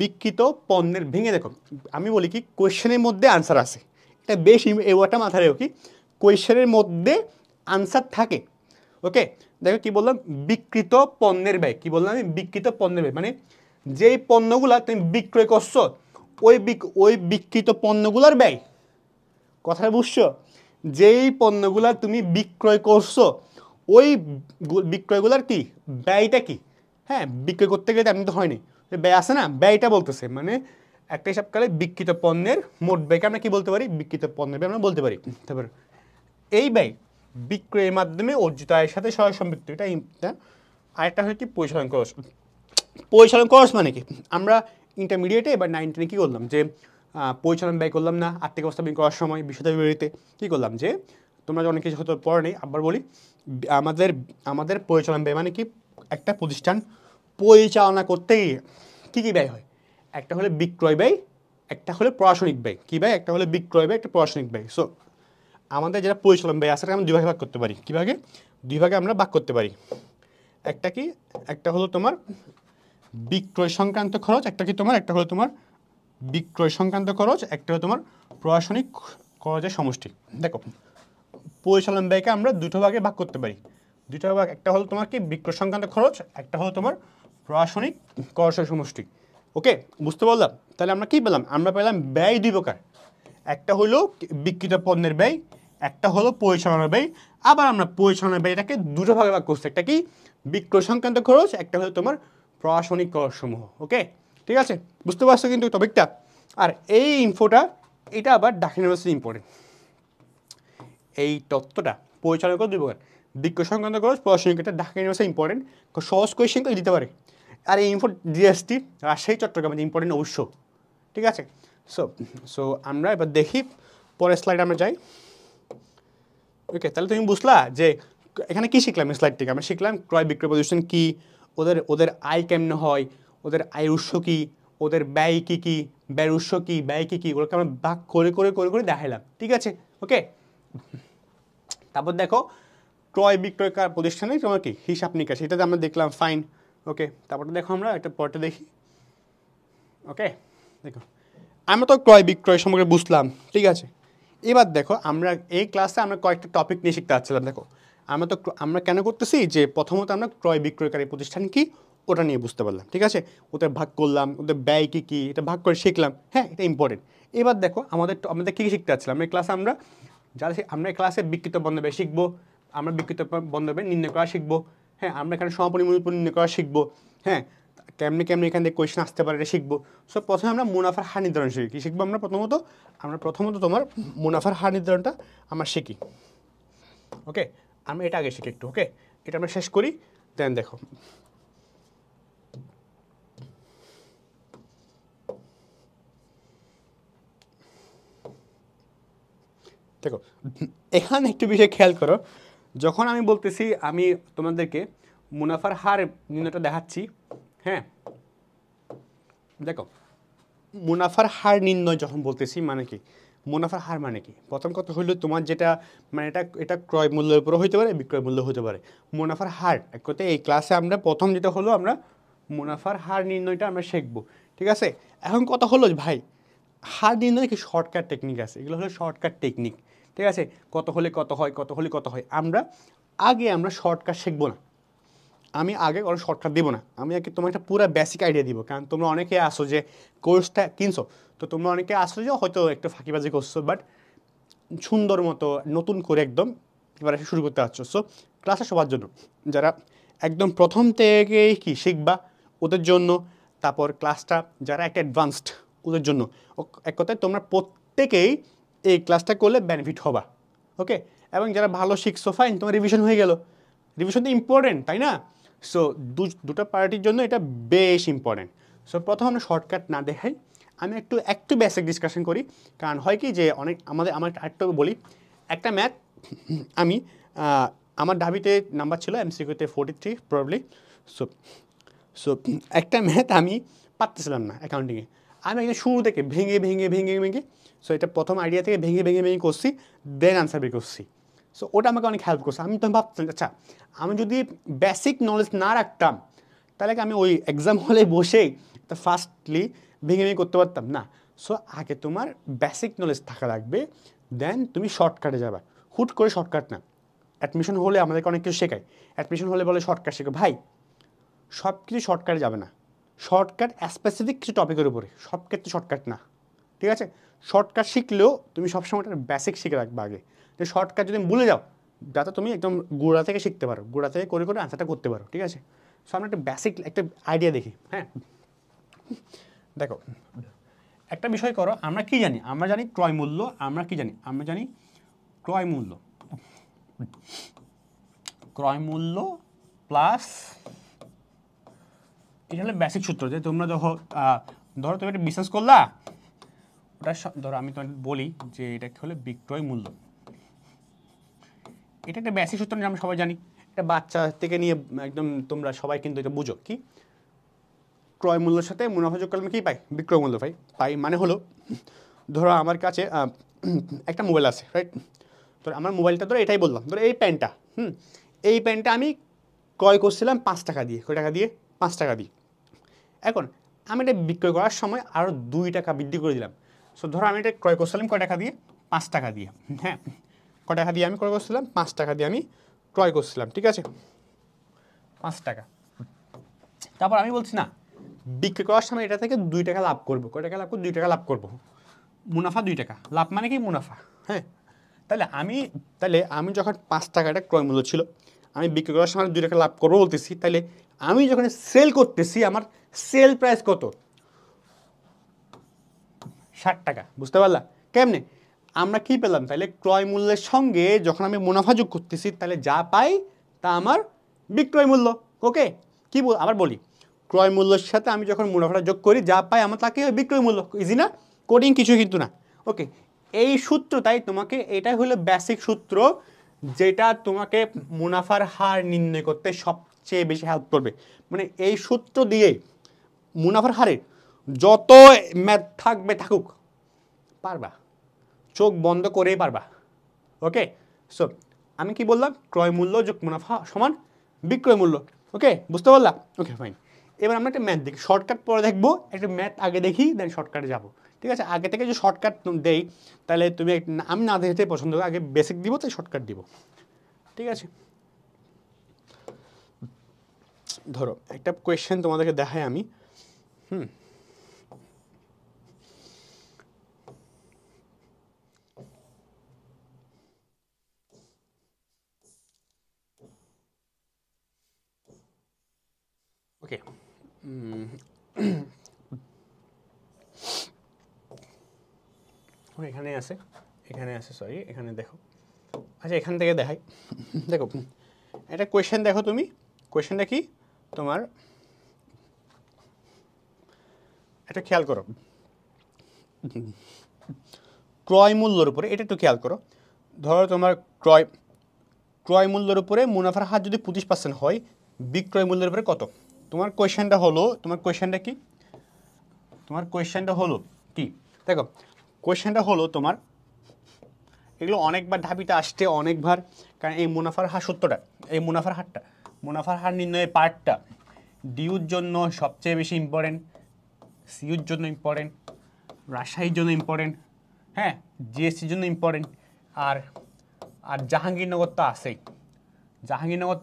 বিক্রিত পণ্যের, ভেঙে দেখো আমি বলি কি কোয়েশ্চেনের মধ্যে আনসার আছে, এটা বেশ এই ওয়ার্ডটা মাথায় রেখো। কি কোয়েশ্চেনের মধ্যে আনসার থাকে। ওকে, দেখো কি বললাম? বিক্রিত পণ্যের ব্যয়। কি বললাম আমি? বিক্রিত পণ্যের ব্যয় মানে যেই পণ্যগুলা তুমি বিক্রয় করছো ওই বিক্রিত পণ্যগুলোর ব্যয়। কথাটা বুঝছো? যেই পণ্যগুলা তুমি বিক্রয় করছো ওই বিক্রয়গুলোর কি ব্যয়টা কি? হ্যাঁ, বিক্রয় করতে গেলে এমনি তো হয়নি, ব্যয় আছে না, ব্যয়টা বলতেছে। মানে একটা হিসাবকালে বিক্রিত পণ্যের মোট ব্যয়কে আমরা কি বলতে পারি? বিক্রিত পণ্যের ব্যয় আমরা বলতে পারি। তারপর এই ব্যয় বিক্রয়ের মাধ্যমে অর্জিত আয়ের সাথে সরাসরি সম্পৃক্ত। এটা আরেকটা হয় কি পরিচালন খরচ। পরিচালন খরচ মানে কি? আমরা ইন্টারমিডিয়েটে বা 9 10 কী করলাম? যে পরিচালন ব্যয় করলাম না আর্থিক অবস্থা বের করার সময় বিশদ বিবরণীতে কী করলাম? যে তোমরা অনেক কিছু হয়তো পড়ে নেই, আবার বলি আমাদের পরিচালন ব্যয় মানে কি? একটা প্রতিষ্ঠান পরিচালনা করতে গিয়ে কী কী ব্যয় হয়? একটা হলো বিক্রয় ব্যয়, একটা হলো প্রশাসনিক ব্যয়। কী ব্যয়? একটা হলো বিক্রয় ব্যয়, একটা প্রশাসনিক ব্যয়। সো আমাদের যেটা পরিচালন ব্যয় আছে আমরা 2 ভাগে ভাগ করতে পারি। কী ভাগে? 2 ভাগে আমরা ভাগ করতে পারি। একটা কি? একটা হলো তোমার বিক্রয় সংক্রান্ত খরচ, একটা হলো তোমার বিক্রয় সংক্রান্ত খরচ, একটা হলো তোমার প্রশাসনিক খরচের সমষ্টি। দেখো, পরিচালন ব্যয়কে আমরা 2 ভাগে ভাগ করতে পারি। 2টা ভাগ, একটা হলো তোমার কি বিক্রয় সংক্রান্ত খরচ, একটা হলো তোমার প্রশাসনিক খরচের সমষ্টি। ওকে, বুঝতে পারলাম? তাহলে আমরা কি পেলাম? আমরা পেলাম ব্যয় 2 প্রকার, একটা হলো বিক্রিত পণ্যের ব্যয়, একটা হলো পরিচালনা ব্যয়। আবার আমরা পরিচালনা ব্যয়টাকে 2টো ভাগে ভাগ করছি, একটা কি বিক্রয় সংক্রান্ত খরচ, একটা হলো তোমার প্রশাসনিক খরচসমূহ। ওকে, ঠিক আছে, বুঝতে পারছো কিন্তু টপিকটা? আর এই ইনফোটা এটা আবার ঢাকা ইউনিভার্সিটি ইম্পর্টেন্ট। এই তত্ত্বটা পরিচালনা করে 2 প্রকার, বিক্রয় সংক্রান্ত খরচ, প্রশাসনিক, এটা ঢাকা ইউনিভার্সিটি ইম্পর্টেন্ট, সহজ কোয়েশ্চেন করে দিতে পারে। আর এই ইনফো জিএসটি রাজশাহী চট্টগ্রামে ইম্পর্টেন্ট অবশ্য। ঠিক আছে, সো আমরা এবার দেখি পরের স্লাইড আমরা যাই। ওকে, তাহলে তুমি বুঝলা যে এখানে কি শিখলাম? স্লাইড থেকে আমরা শিখলাম ক্রয় বিক্রয় প্রতিষ্ঠান কি, ওদের আয় কেমনে হয়, ওদের আয়ের উৎস কি, ওদের ব্যয় কী কী, ব্যয়ের উৎস কী, ব্যয় কী কী, ওগুলোকে আমরা ভাগ করে করে করে করে দেখাইলাম। ঠিক আছে, ওকে। তারপর দেখো ক্রয় বিক্রয় প্রতিষ্ঠানে তোমার কি হিসাব নিকাশ, এটাতে আমরা দেখলাম ফাইন। ওকে, তারপরটা দেখো আমরা একটা পরটা দেখি। ওকে, দেখো আমরা তো ক্রয় বিক্রয় সম্পর্কে বুঝলাম। ঠিক আছে, এবার দেখো আমরা এই ক্লাসে আমরা কয়েকটা টপিক নিয়ে শিখতে পারছিলাম। দেখো আমরা কেন করতেছি যে প্রথমত আমরা ক্রয় বিক্রয়কারী প্রতিষ্ঠান কি ওটা নিয়ে বুঝতে পারলাম। ঠিক আছে, ওদের ভাগ করলাম, ওদের ব্যয় কী কী এটা ভাগ করে শিখলাম। হ্যাঁ, এটা ইম্পর্টেন্ট। এবার দেখো আমাদের কী কী শিখতে পারছিলাম এই ক্লাসে? আমরা এই ক্লাসে বিক্রিত বন্ধ ব্যয় শিখবো, আমরা বিক্রিত বন্ধ ব্যয় নির্ণয় করা শিখবো। হ্যাঁ, আমরা এখানে সমাপনী মূল্য নির্ণয় করা শিখবো। হ্যাঁ, কেমনে কেমনে এখান থেকে কোয়েশ্চেন আসতে পারে এটা শিখবো। সো প্রথমে আমরা মুনাফার হার নির্ধারণ শিখি। কী শিখবো আমরা প্রথমত তোমার মুনাফার হার নির্ধারণটা আমরা শিখি। ওকে, আমরা এটা আগে শিখি একটু। ওকে, এটা আমরা শেষ করি, দেন দেখো। দেখো এখানে একটু বিষয় খেয়াল করো, যখন আমি বলতেছি আমি তোমাদেরকে মুনাফার হার নির্ণয়টা দেখাচ্ছি, হ্যাঁ দেখো মুনাফার হার নির্ণয় যখন বলতেছি মানে কি, মুনাফার হার মানে কি, প্রথম কথা হইলো তোমার যেটা মানে এটা ক্রয় মূল্যের উপরও হতে পারে, বিক্রয় মূল্য হতে পারে। মুনাফার হার এক কথায় এই ক্লাসে আমরা প্রথম যেটা হলো আমরা মুনাফার হার নির্ণয়টা আমরা শিখবো, ঠিক আছে। এখন কথা হলো ভাই হার নির্ণয় কি শর্টকাট টেকনিক আছে, এগুলো হলো শর্টকাট টেকনিক, ঠিক আছে। কত হলে কত হয়, কত হলে কত হয়, আমরা শর্টকাট শিখবো না, আমি আগে কোনো শর্টকাট দিব না, আমি আগে তোমার একটা পুরো বেসিক আইডিয়া দিব। কারণ তোমরা অনেকে আসো যে কোর্সটা কিনছো, তো তোমরা অনেকে আসো যে হয়তো একটু ফাঁকিবাজি করছো, বাট সুন্দর মতো নতুন করে একদম প্রিপারেশন শুরু করতে পারছো। সো ক্লাসটা সবার জন্য, যারা একদম প্রথম থেকেই কি শিখবা ওদের জন্য, তারপর ক্লাসটা যারা একটা অ্যাডভান্সড ওদের জন্য। এক কথায় তোমরা প্রত্যেকেই এই ক্লাসটা করলে বেনিফিট হবা। ওকে, এবং যারা ভালো শিখছো ফাইন, তোমার রিভিশন হয়ে গেল। রিভিশন তো ইম্পর্টেন্ট, তাই না? সো দুটো পার্টির জন্য এটা বেশ ইম্পর্টেন্ট। সো প্রথম আমরা শর্টকাট না দেখাই, আমি একটু বেসিক ডিসকাশন করি। কারণ হয় কি যে আমার একটু বলি, একটা ম্যাথ আমি আমার ঢাবিতে নাম্বার ছিল এমসিকিউতে 43 প্রবলি। সো সো একটা ম্যাথ আমি পারতেছিলাম না অ্যাকাউন্টিংয়ে, আমি একদম শুরু থেকে ভেঙে সো এটা প্রথম আইডিয়া থেকে ভেঙে করছি, দেন আনসার বের করছি। সো ওটা আমাকে অনেক হেল্প করছে। আমি তো ভাবছিলাম আচ্ছা আমি যদি বেসিক নলেজ না রাখতাম তাহলে কি আমি ওই এক্সাম হলে বসেই তো ফার্স্টলি ভেঙে করতে পারতাম না। সো আগে তোমার বেসিক নলেজ থাকা লাগবে, দেন তুমি শর্টকাটে যাবা। হুট করে শর্টকাট না। অ্যাডমিশন হলে আমাদেরকে অনেক কিছু শেখায়, অ্যাডমিশন হলে বলে শর্টকাট শেখো, ভাই সব কিছু শর্টকাটে যাবে না। শর্টকাট স্পেসিফিক কিছু টপিকের উপরে, সব ক্ষেত্রে শর্টকাট না, ঠিক আছে। শর্টকাট শিখলেও তুমি সবসময় একটা বেসিক শিখে রাখবে আগে, যে শর্টকাট যদি ভুলে যাও যাতে তুমি একদম গোড়া থেকে শিখতে পারো, গোড়া থেকে করে করে আনসারটা করতে পারো, ঠিক আছে। সো আমরা একটা বেসিক একটা আইডিয়া দেখি। হ্যাঁ দেখো একটা বিষয় করো, আমরা কি জানি, আমরা জানি ক্রয় মূল্য, আমরা কি জানি, আমরা জানি ক্রয় মূল্য, ক্রয় মূল্য প্লাস এটা হলো বেসিক সূত্র। যে তোমরা ধরো তুমি একটা বিজনেস করলা, ওটা ধরো আমি তোমাকে বলি যে এটা হলো বিক্রয় মূল্য, এটা একটা বেসিক সূত্র আমরা সবাই জানি। এটা বাচ্চা থেকে নিয়ে একদম তোমরা সবাই কিন্তু এটা বুঝো কি, ক্রয় মূল্যের সাথে মুনাফা যোগ করলে কি পাই, বিক্রয় মূল্য পাই। মানে হলো ধরো আমার কাছে একটা মোবাইল আছে, রাইট। তো আমার মোবাইলটা ধরো এটাই বললাম, ধরো এই প্যান্টটা, এই প্যান্টটা আমি ক্রয় করছিলাম 5 টাকা দিয়ে, কয় টাকা দিয়ে, 5 টাকা দিয়ে। এখন আমি এটা বিক্রয় করার সময় আরও 2 টাকা বৃদ্ধি করে দিলাম। সো ধরো আমি এটা ক্রয় করছিলাম কয় টাকা দিয়ে, 5 টাকা দিয়ে। হ্যাঁ, কয় টাকা দিয়ে আমি ক্রয় করছিলাম, 5 টাকা দিয়ে আমি ক্রয় করছিলাম, ঠিক আছে, 5 টাকা। তারপর আমি বলছি না বিক্রি করার সময় এটা থেকে 2 টাকা লাভ করবো, কয় টাকা লাভ করবো, 2 টাকা লাভ করবো, মুনাফা 2 টাকা, লাভ মানে কি মুনাফা। হ্যাঁ, তাহলে আমি যখন 5 টাকাটা ক্রয় মূল্য ছিল, আমি বিক্রি করার সময় 2 টাকা লাভ করবো বলতেছি, তাহলে আমি যখন সেল করতেছি আমার সেল প্রাইস কত, 60 টাকা। বুঝতে পারলা কেমনে? আমরা কি পেলাম তাহলে, ক্রয় মূল্যের সঙ্গে যখন আমি মুনাফা যোগ করতেছি তাহলে যা পাই তা আমার বিক্রয় মূল্য। ওকে, কি আবার বলি, ক্রয় মূল্যের সাথে আমি যখন মুনাফাটা যোগ করি যা পাই আমার তাকে বিক্রয় মূল্য। ইজি না? কোডিং কিছু কিন্তু না। ওকে, এই সূত্র তাই তোমাকে, এটাই হলো বেসিক সূত্র যেটা তোমাকে মুনাফার হার নির্ণয় করতে সবচেয়ে বেশি হেল্প করবে। মানে এই সূত্র দিয়ে মুনাফার হারের যত ম্যাথ থাকবে থাকুক পারবা, চোখ বন্ধ করেই পারবা। ওকে, সো আমি কি বললাম, ক্রয় মূল্য যোগ মুনাফা সমান বিক্রয় মূল্য। ওকে, বুঝতে পারলা? Okay fine. এবার আমরা একটা ম্যাথ দেখি, শর্টকাট পরে দেখবো, একটা ম্যাথ আগে দেখি দেন শর্টকাটে যাবো, ঠিক আছে। আগে থেকে যে শর্টকাট দেই তাহলে তুমি, আমি না দেখতে পছন্দ করি, আগে বেসিক দিব তাই শর্টকাট দিব, ঠিক আছে। ধরো একটা কোয়েশ্চেন তোমাদেরকে দেখাই আমি, ওকে এখানে আছে, সরি, এখানে দেখো। আচ্ছা, এখান থেকে দেখাই। দেখো এটা কোয়েশ্চেন, দেখো তুমি কোয়েশ্চেনটা কি তোমার, এটা খেয়াল করো। ক্রয় মূল্যের উপরে, এটা একটু খেয়াল করো। ধরো তোমার ক্রয় মূল্যের উপরে মুনাফার হার যদি 25% হয়, বিক্রয় মূল্যের উপরে কত? তোমার কোয়েশ্চেনটা হলো কি? দেখো কোয়েশ্চেনটা হলো তোমার, এগুলো অনেকবার ঢাবিতে আসছে, অনেকবার। কারণ এই মুনাফার হার সত্যটা, এই মুনাফার হার নির্ণয়ের পার্টটা ডিউর জন্য সবচেয়ে বেশি ইম্পর্টেন্ট, সিইউর জন্য ইম্পর্টেন্ট, রাজশাহীর জন্য ইম্পর্টেন্ট, হ্যাঁ, জিএসটির জন্য ইম্পর্টেন্ট, আর জাহাঙ্গীরনগর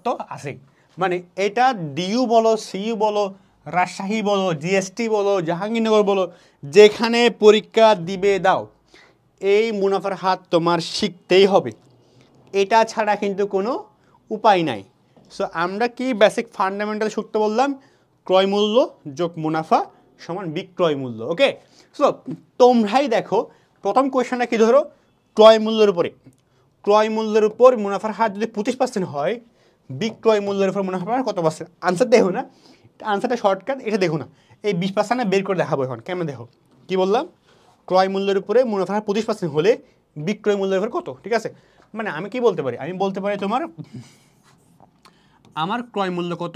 তো আছেই। মানে এটা ডিইউ বলো, সিইউ বলো, রাজশাহী বলো, জিএসটি বলো, জাহাঙ্গীরনগর বলো, যেখানে পরীক্ষা দিবে দাও, এই মুনাফার হার তোমার শিখতেই হবে। এটা ছাড়া কিন্তু কোনো উপায় নাই। সো আমরা কি বেসিক ফান্ডামেন্টাল সূত্র বললাম, ক্রয় মূল্য যোগ মুনাফা সমান বিক্রয় মূল্য। ওকে, সো তোমরাই দেখো প্রথম কোয়েশ্চেনটা কি, ধরো ক্রয় মূল্যের উপর মুনাফার হার যদি 25% হয়, বিক্রয় মূল্যের উপর মুনাফার হার কত পার্সেন্ট? আনসার দেখো না, আনসারটা শর্টকাট, এটা দেখো না, এই 20% বের করে দেখাবো এখন। কেমন দেখো, কি বললাম, ক্রয় মূল্যের উপরে মুনাফার হার 25% হলে বিক্রয় মূল্যের উপর কত? ঠিক আছে, মানে আমি কি বলতে পারি, আমি বলতে পারি তোমার, আমার ক্রয় মূল্য কত,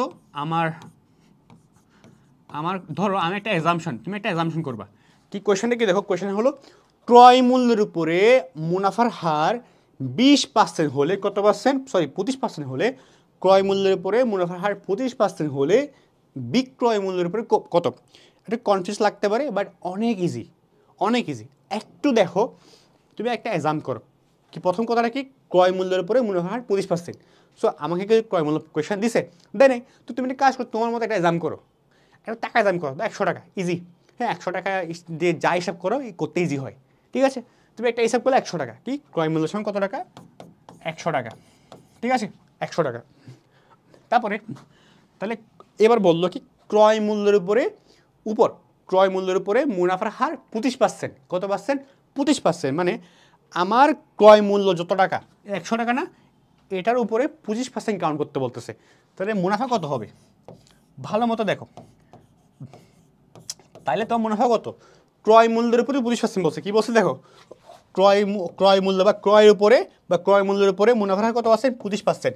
আমার ধরো আমি একটা অ্যাজাম্পশন, তুমি একটা অ্যাজাম্পশন করবা। কি কোয়েশ্চেনটা কি দেখো, কোয়েশ্চেন হলো ক্রয় মূল্যের উপরে মুনাফার হার 20% হলে কত পার্সেন্ট, সরি 25% হলে, ক্রয় মূল্যের উপরে মুনাফার হার 25% হলে বিক্রয় মূল্যের উপরে কত? এটা কনফিউজ লাগতে পারে, বাট অনেক ইজি। একটু দেখো, তুমি একটা এক্সাম করো, কি প্রথম কথাটা কি, ক্রয় মূল্যের উপরে মুনাফার হার 25%। সো আমাকে কি ক্রয় মূল্য কোয়েশ্চেন দিছে, দেয় নাই, তো তুমি একটা কাজ করো, তোমার মতো একটা এক্সাম করো, একটা টাকা এক্সাম করো, 100 টাকা, ইজি। হ্যাঁ, 100 টাকা দিয়ে যা হিসাব করো করতে ইজি হয়, ঠিক আছে। তুমি একটা হিসাব করলে 100 টাকা, কি ক্রয় মূল্যের সঙ্গে কত টাকা, 100 টাকা, ঠিক আছে, 100 টাকা। তারপরে তাহলে এবার বললো কি, ক্রয় মূল্যের উপরে মুনাফার হার 25%, কত পার্সেন্ট, 25%। মানে আমার ক্রয় মূল্য যত টাকা, 100 টাকা না, এটার উপরে 25% কাউন্ট করতে বলতেছে। তাহলে মুনাফা কত হবে, ভালো মতো দেখো, তাইলে তো মুনাফা কত, ক্রয় মূল্যের উপরে 25% বলছে, কি বলছে দেখো, ক্রয় মূল্য বা ক্রয় মূল্যের উপরে মুনাফার হার কত আছে, 25%।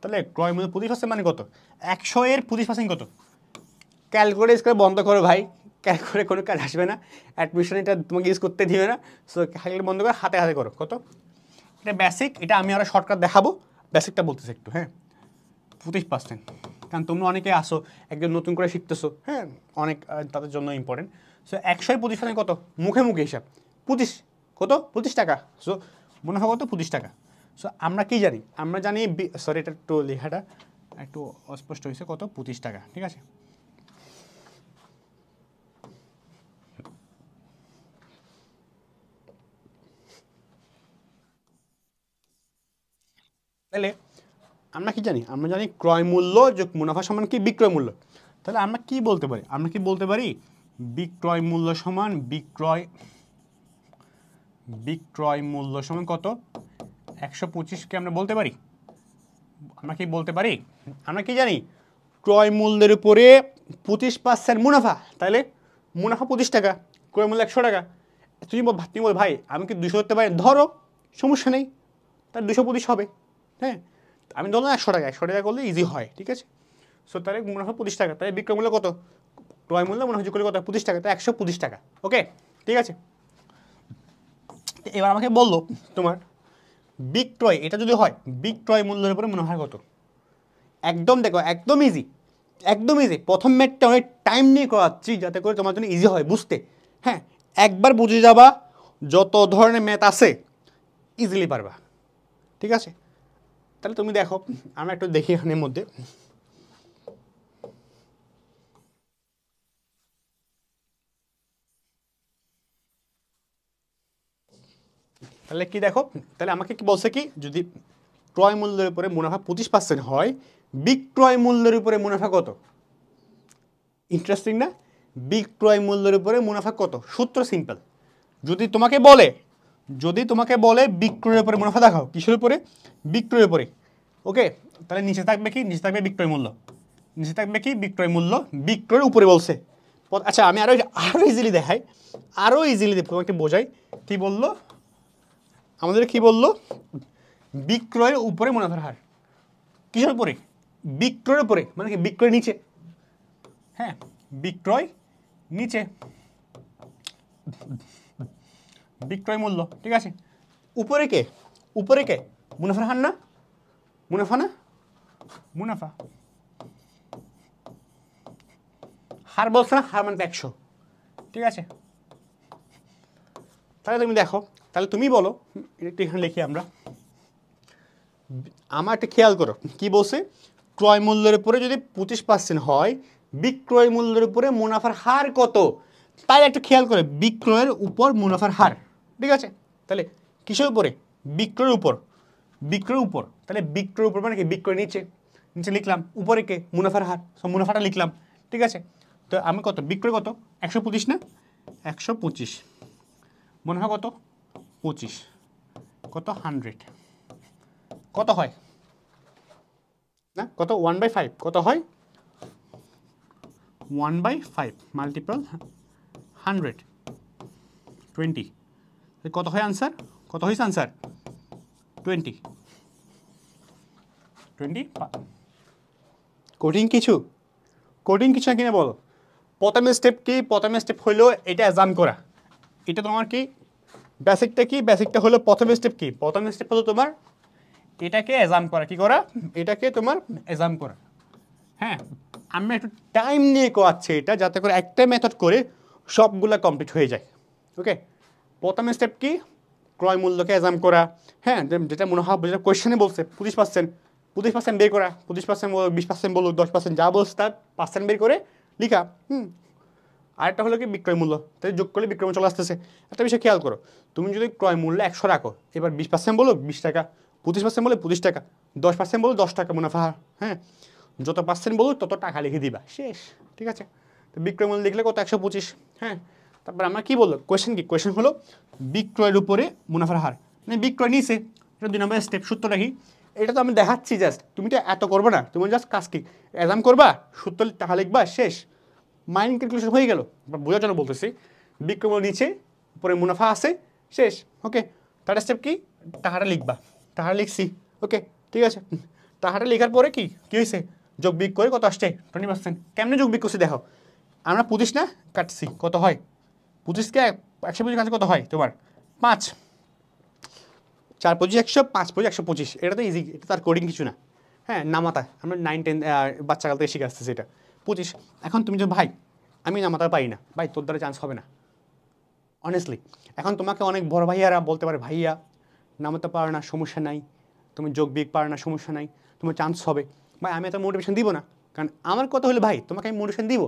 তাহলে ক্রয় মূল্য 25% মানে কত, 100 এর 25% কত? ক্যালকুলেট করে বন্ধ করো ভাই, ক্যালকুলেট কোনো কাজ আসবে না, অ্যাডমিশন এটা তোমাকে ইউজ করতে দিবে না। সো ক্যালকুলেট বন্ধ করে হাতে করো, কত? এটা বেসিক, এটা আমি আরও শর্টকাট দেখাবো, বেসিকটা বলতেছি একটু। হ্যাঁ, 25%, কারণ তোমরা অনেকে আসো একদম নতুন করে শিখতেছো, হ্যাঁ, অনেক তাদের জন্য ইম্পর্টেন্ট। সো 100 25% কত, মুখে হিসাব 25 টাকা। সো মুনাফা কত, 25 টাকা। সো আমরা কি জানি, আমরা জানি, সরি এটা একটু লেখাটা একটু অস্পষ্ট হয়েছে, কত, 25 টাকা, ঠিক আছে। তাহলে আমরা কি জানি, ক্রয় মূল্য যোগ মুনাফা সমান কি, বিক্রয় মূল্য। তাহলে আমরা কি বলতে পারি, বিক্রয় মূল্য সমান বিক্রয় মূল্য সমান কত, 125কে আমরা বলতে পারি। আমরা কি জানি, ক্রয় মূল্যের উপরে 25% মুনাফা, তাহলে মুনাফা 25 টাকা, ক্রয় মূল্য 100 টাকা। তুমি বল ভাই আমি কি 200 ধরতে পারি, ধরো, সমস্যা নেই, তার 225 হবে। হ্যাঁ, আমি ধরলাম 100 টাকা করলে ইজি হয়, ঠিক আছে। সো তাহলে মুনাফা 25 টাকা, তাহলে বিক্রয় মূল্য কত, ক্রয় মূল্য মুনাফা যোগ করলে কত, 25 টাকা, তাই 125 টাকা। ওকে, ঠিক আছে। এবার আমাকে বললো তোমার বিক্রয়, এটা যদি হয় বিক্রয় মূল্যের উপরে মুনাফা কত, একদম দেখো, একদম ইজি। প্রথম ম্যাথটা অনেক টাইম নিয়ে করাচ্ছি যাতে করে তোমার জন্য ইজি হয় বুঝতে। হ্যাঁ, একবার বুঝে যাবা, যত ধরনের ম্যাথ আছে ইজিলি পারবা, ঠিক আছে। তাহলে তুমি দেখো, আমরা একটু দেখি এখানের মধ্যে, তাহলে কি দেখো, তাহলে আমাকে কি বলছে, কি যদি ক্রয় মূল্যের উপরে মুনাফা 25% হয়, বিক্রয় মূল্যের উপরে মুনাফা কত, ইন্টারেস্টিং না? বিক্রয় মূল্যের উপরে মুনাফা কত? সূত্র সিম্পল। যদি তোমাকে বলে বিক্রয়ের উপরে মুনাফা দেখাও, কিসের উপরে? বিক্রয়ের উপরে। ওকে, তাহলে নিচে থাকবে কি? নিচে থাকবে বিক্রয় মূল্য। নিচে থাকবে কি? বিক্রয় মূল্য। বিক্রয়ের উপরে বলছে। আচ্ছা, আমি আরো ইজিলি দেখাই, আরো ইজিলি তোমাকে বোঝাই। কি বললো আমাদের? কি বললো? বিক্রয়ের উপরে মুনাফার হার। কিসের উপরে? বিক্রয়ের উপরে, মানে কি? বিক্রয় নিচে। হ্যাঁ, বিক্রয় নিচে, বিক্রয় মূল্য। ঠিক আছে, উপরে কে? উপরে কে? মুনাফার হার না? মুনাফা না? মুনাফা হার বলছে না? হার মানে 100। ঠিক আছে, তাহলে তুমি দেখো, তাহলে তুমি বলো, একটু এখানে লিখি আমরা। আমার একটা খেয়াল করো, কি বলছে? ক্রয় মূল্যের উপরে যদি 25% হয়, বিক্রয় মূল্যের উপরে মুনাফার হার কত? তাই একটু খেয়াল করে, বিক্রয়ের উপর মুনাফার হার। ঠিক আছে, তাহলে কিসের উপরে? বিক্রয়ের উপর। বিক্রয়ের উপর, তাহলে বিক্রয়ের উপর মানে কি? বিক্রয় নিচে। নিচে লিখলাম, উপরে কে? মুনাফার হার। সব মুনাফাটা লিখলাম। ঠিক আছে, তো আমি কত? বিক্রয় কত? 125 না? 125। মুনাফা কত? 25। কত? 100। কত হয় না? কত? 1/5। কত হয়? 1/5 মাল্টিপল 100, 20। কত হয় আনসার? কত হয়েছে আনসার? 20। কঠিন কিছু? কঠিন কিছু না কিনা বলো? প্রথম স্টেপ কি? প্রথম স্টেপ হলো এটা অ্যাজাম করা। এটা তোমার কি বেসিকটা? কি বেসিকটা হলো প্রথম স্টেপ। কি প্রথম স্টেপ হলো তোমার এটাকে অ্যাজাম করা। কি করা? এটাকে তোমার অ্যাজাম করা। হ্যাঁ, আমরা একটু টাইম নিয়ে করাচ্ছি এটা, যাতে করে একটা মেথড করে সবগুলা কমপ্লিট হয়ে যায়। ওকে, প্রথম স্টেপ কি? ক্রয় মূল্যকে অ্যাজাম করা। হ্যাঁ, যেটা মনে হয়, যেটা কোয়েশ্চেনে বলছে 25%, 25% বের করা। 25% বলো, 20% বলো, 10% যা বলছে তার পার্সেন্ট বের করে লিখা। আরেকটা হলো কি? বিক্রয় মূল্য। তাই যোগ করলে বিক্রয় মূল্য চলে আসতেছে। একটা বিষয় খেয়াল করো, তুমি যদি ক্রয় মূল্য 100 রাখো, এবার 20% বলো 20 টাকা, 25% বলে 25 টাকা, 10% বলো 10 টাকা মুনাফা। হ্যাঁ, যত পার্সেন্ট বলো তত টাকা লিখে দিবা, শেষ। ঠিক আছে, তো বিক্রয় মূল্য লিখলে কত? 125। হ্যাঁ, তারপর আমরা কি বললো? কোয়েশ্চেন কি? কোয়েশ্চেন হলো বিক্রয়ের উপরে মুনাফার হার, মানে বিক্রয় নিচে। এটা 2 নম্বরের স্টেপ। সূত্র রাখি, এটা তো আমি দেখাচ্ছি জাস্ট, তুমি তো এত করবে না। তুমি জাস্ট কাজ কি? অ্যাজাম করবা, সূত্র টাকা লিখবা, শেষ। মাইন্ড ক্যালকুলেশন হয়ে গেল। বোঝার জন্য বলতেছি, বিক্রয় মূল্য নিচে, উপরে মুনাফা আছে, শেষ। ওকে, থার্ড স্টেপ কি? টাকাটা লিখবা। টাকাটা লিখছি। ওকে, ঠিক আছে, টাকাটা লেখার পরে কি কি হয়েছে? যোগ বিয়োগ করে কত আসছে? 20%। কেমনে যোগ বিয়োগ করছি দেখো, আমরা 25 না কাটছি, কত হয়? 25কে 125 কাছে কত হয় তোমার? 5। 4 25 100, 5 25 125। এটা তো ইজি, এটা তার কোডিং কিছু না। হ্যাঁ, নামাতা আমরা 9 10 বাচ্চাকাল থেকে শিখে আসতেছি এটা। 25। এখন তুমি যে ভাই আমি নামাতা পারি না, ভাই তোর দ্বারা চান্স হবে না, অনেস্টলি। এখন তোমাকে অনেক বড় ভাইয়ারা বলতে পারে, ভাইয়া নামাতে পারো না, সমস্যা নাই, তুমি যোগ বিয়োগ পারো না, সমস্যা নাই, তোমার চান্স হবে। ভাই আমি এত মোটিভেশন দিব না, কারণ আমার কথা হলো ভাই তোমাকে আমি মোটিভেশন দিব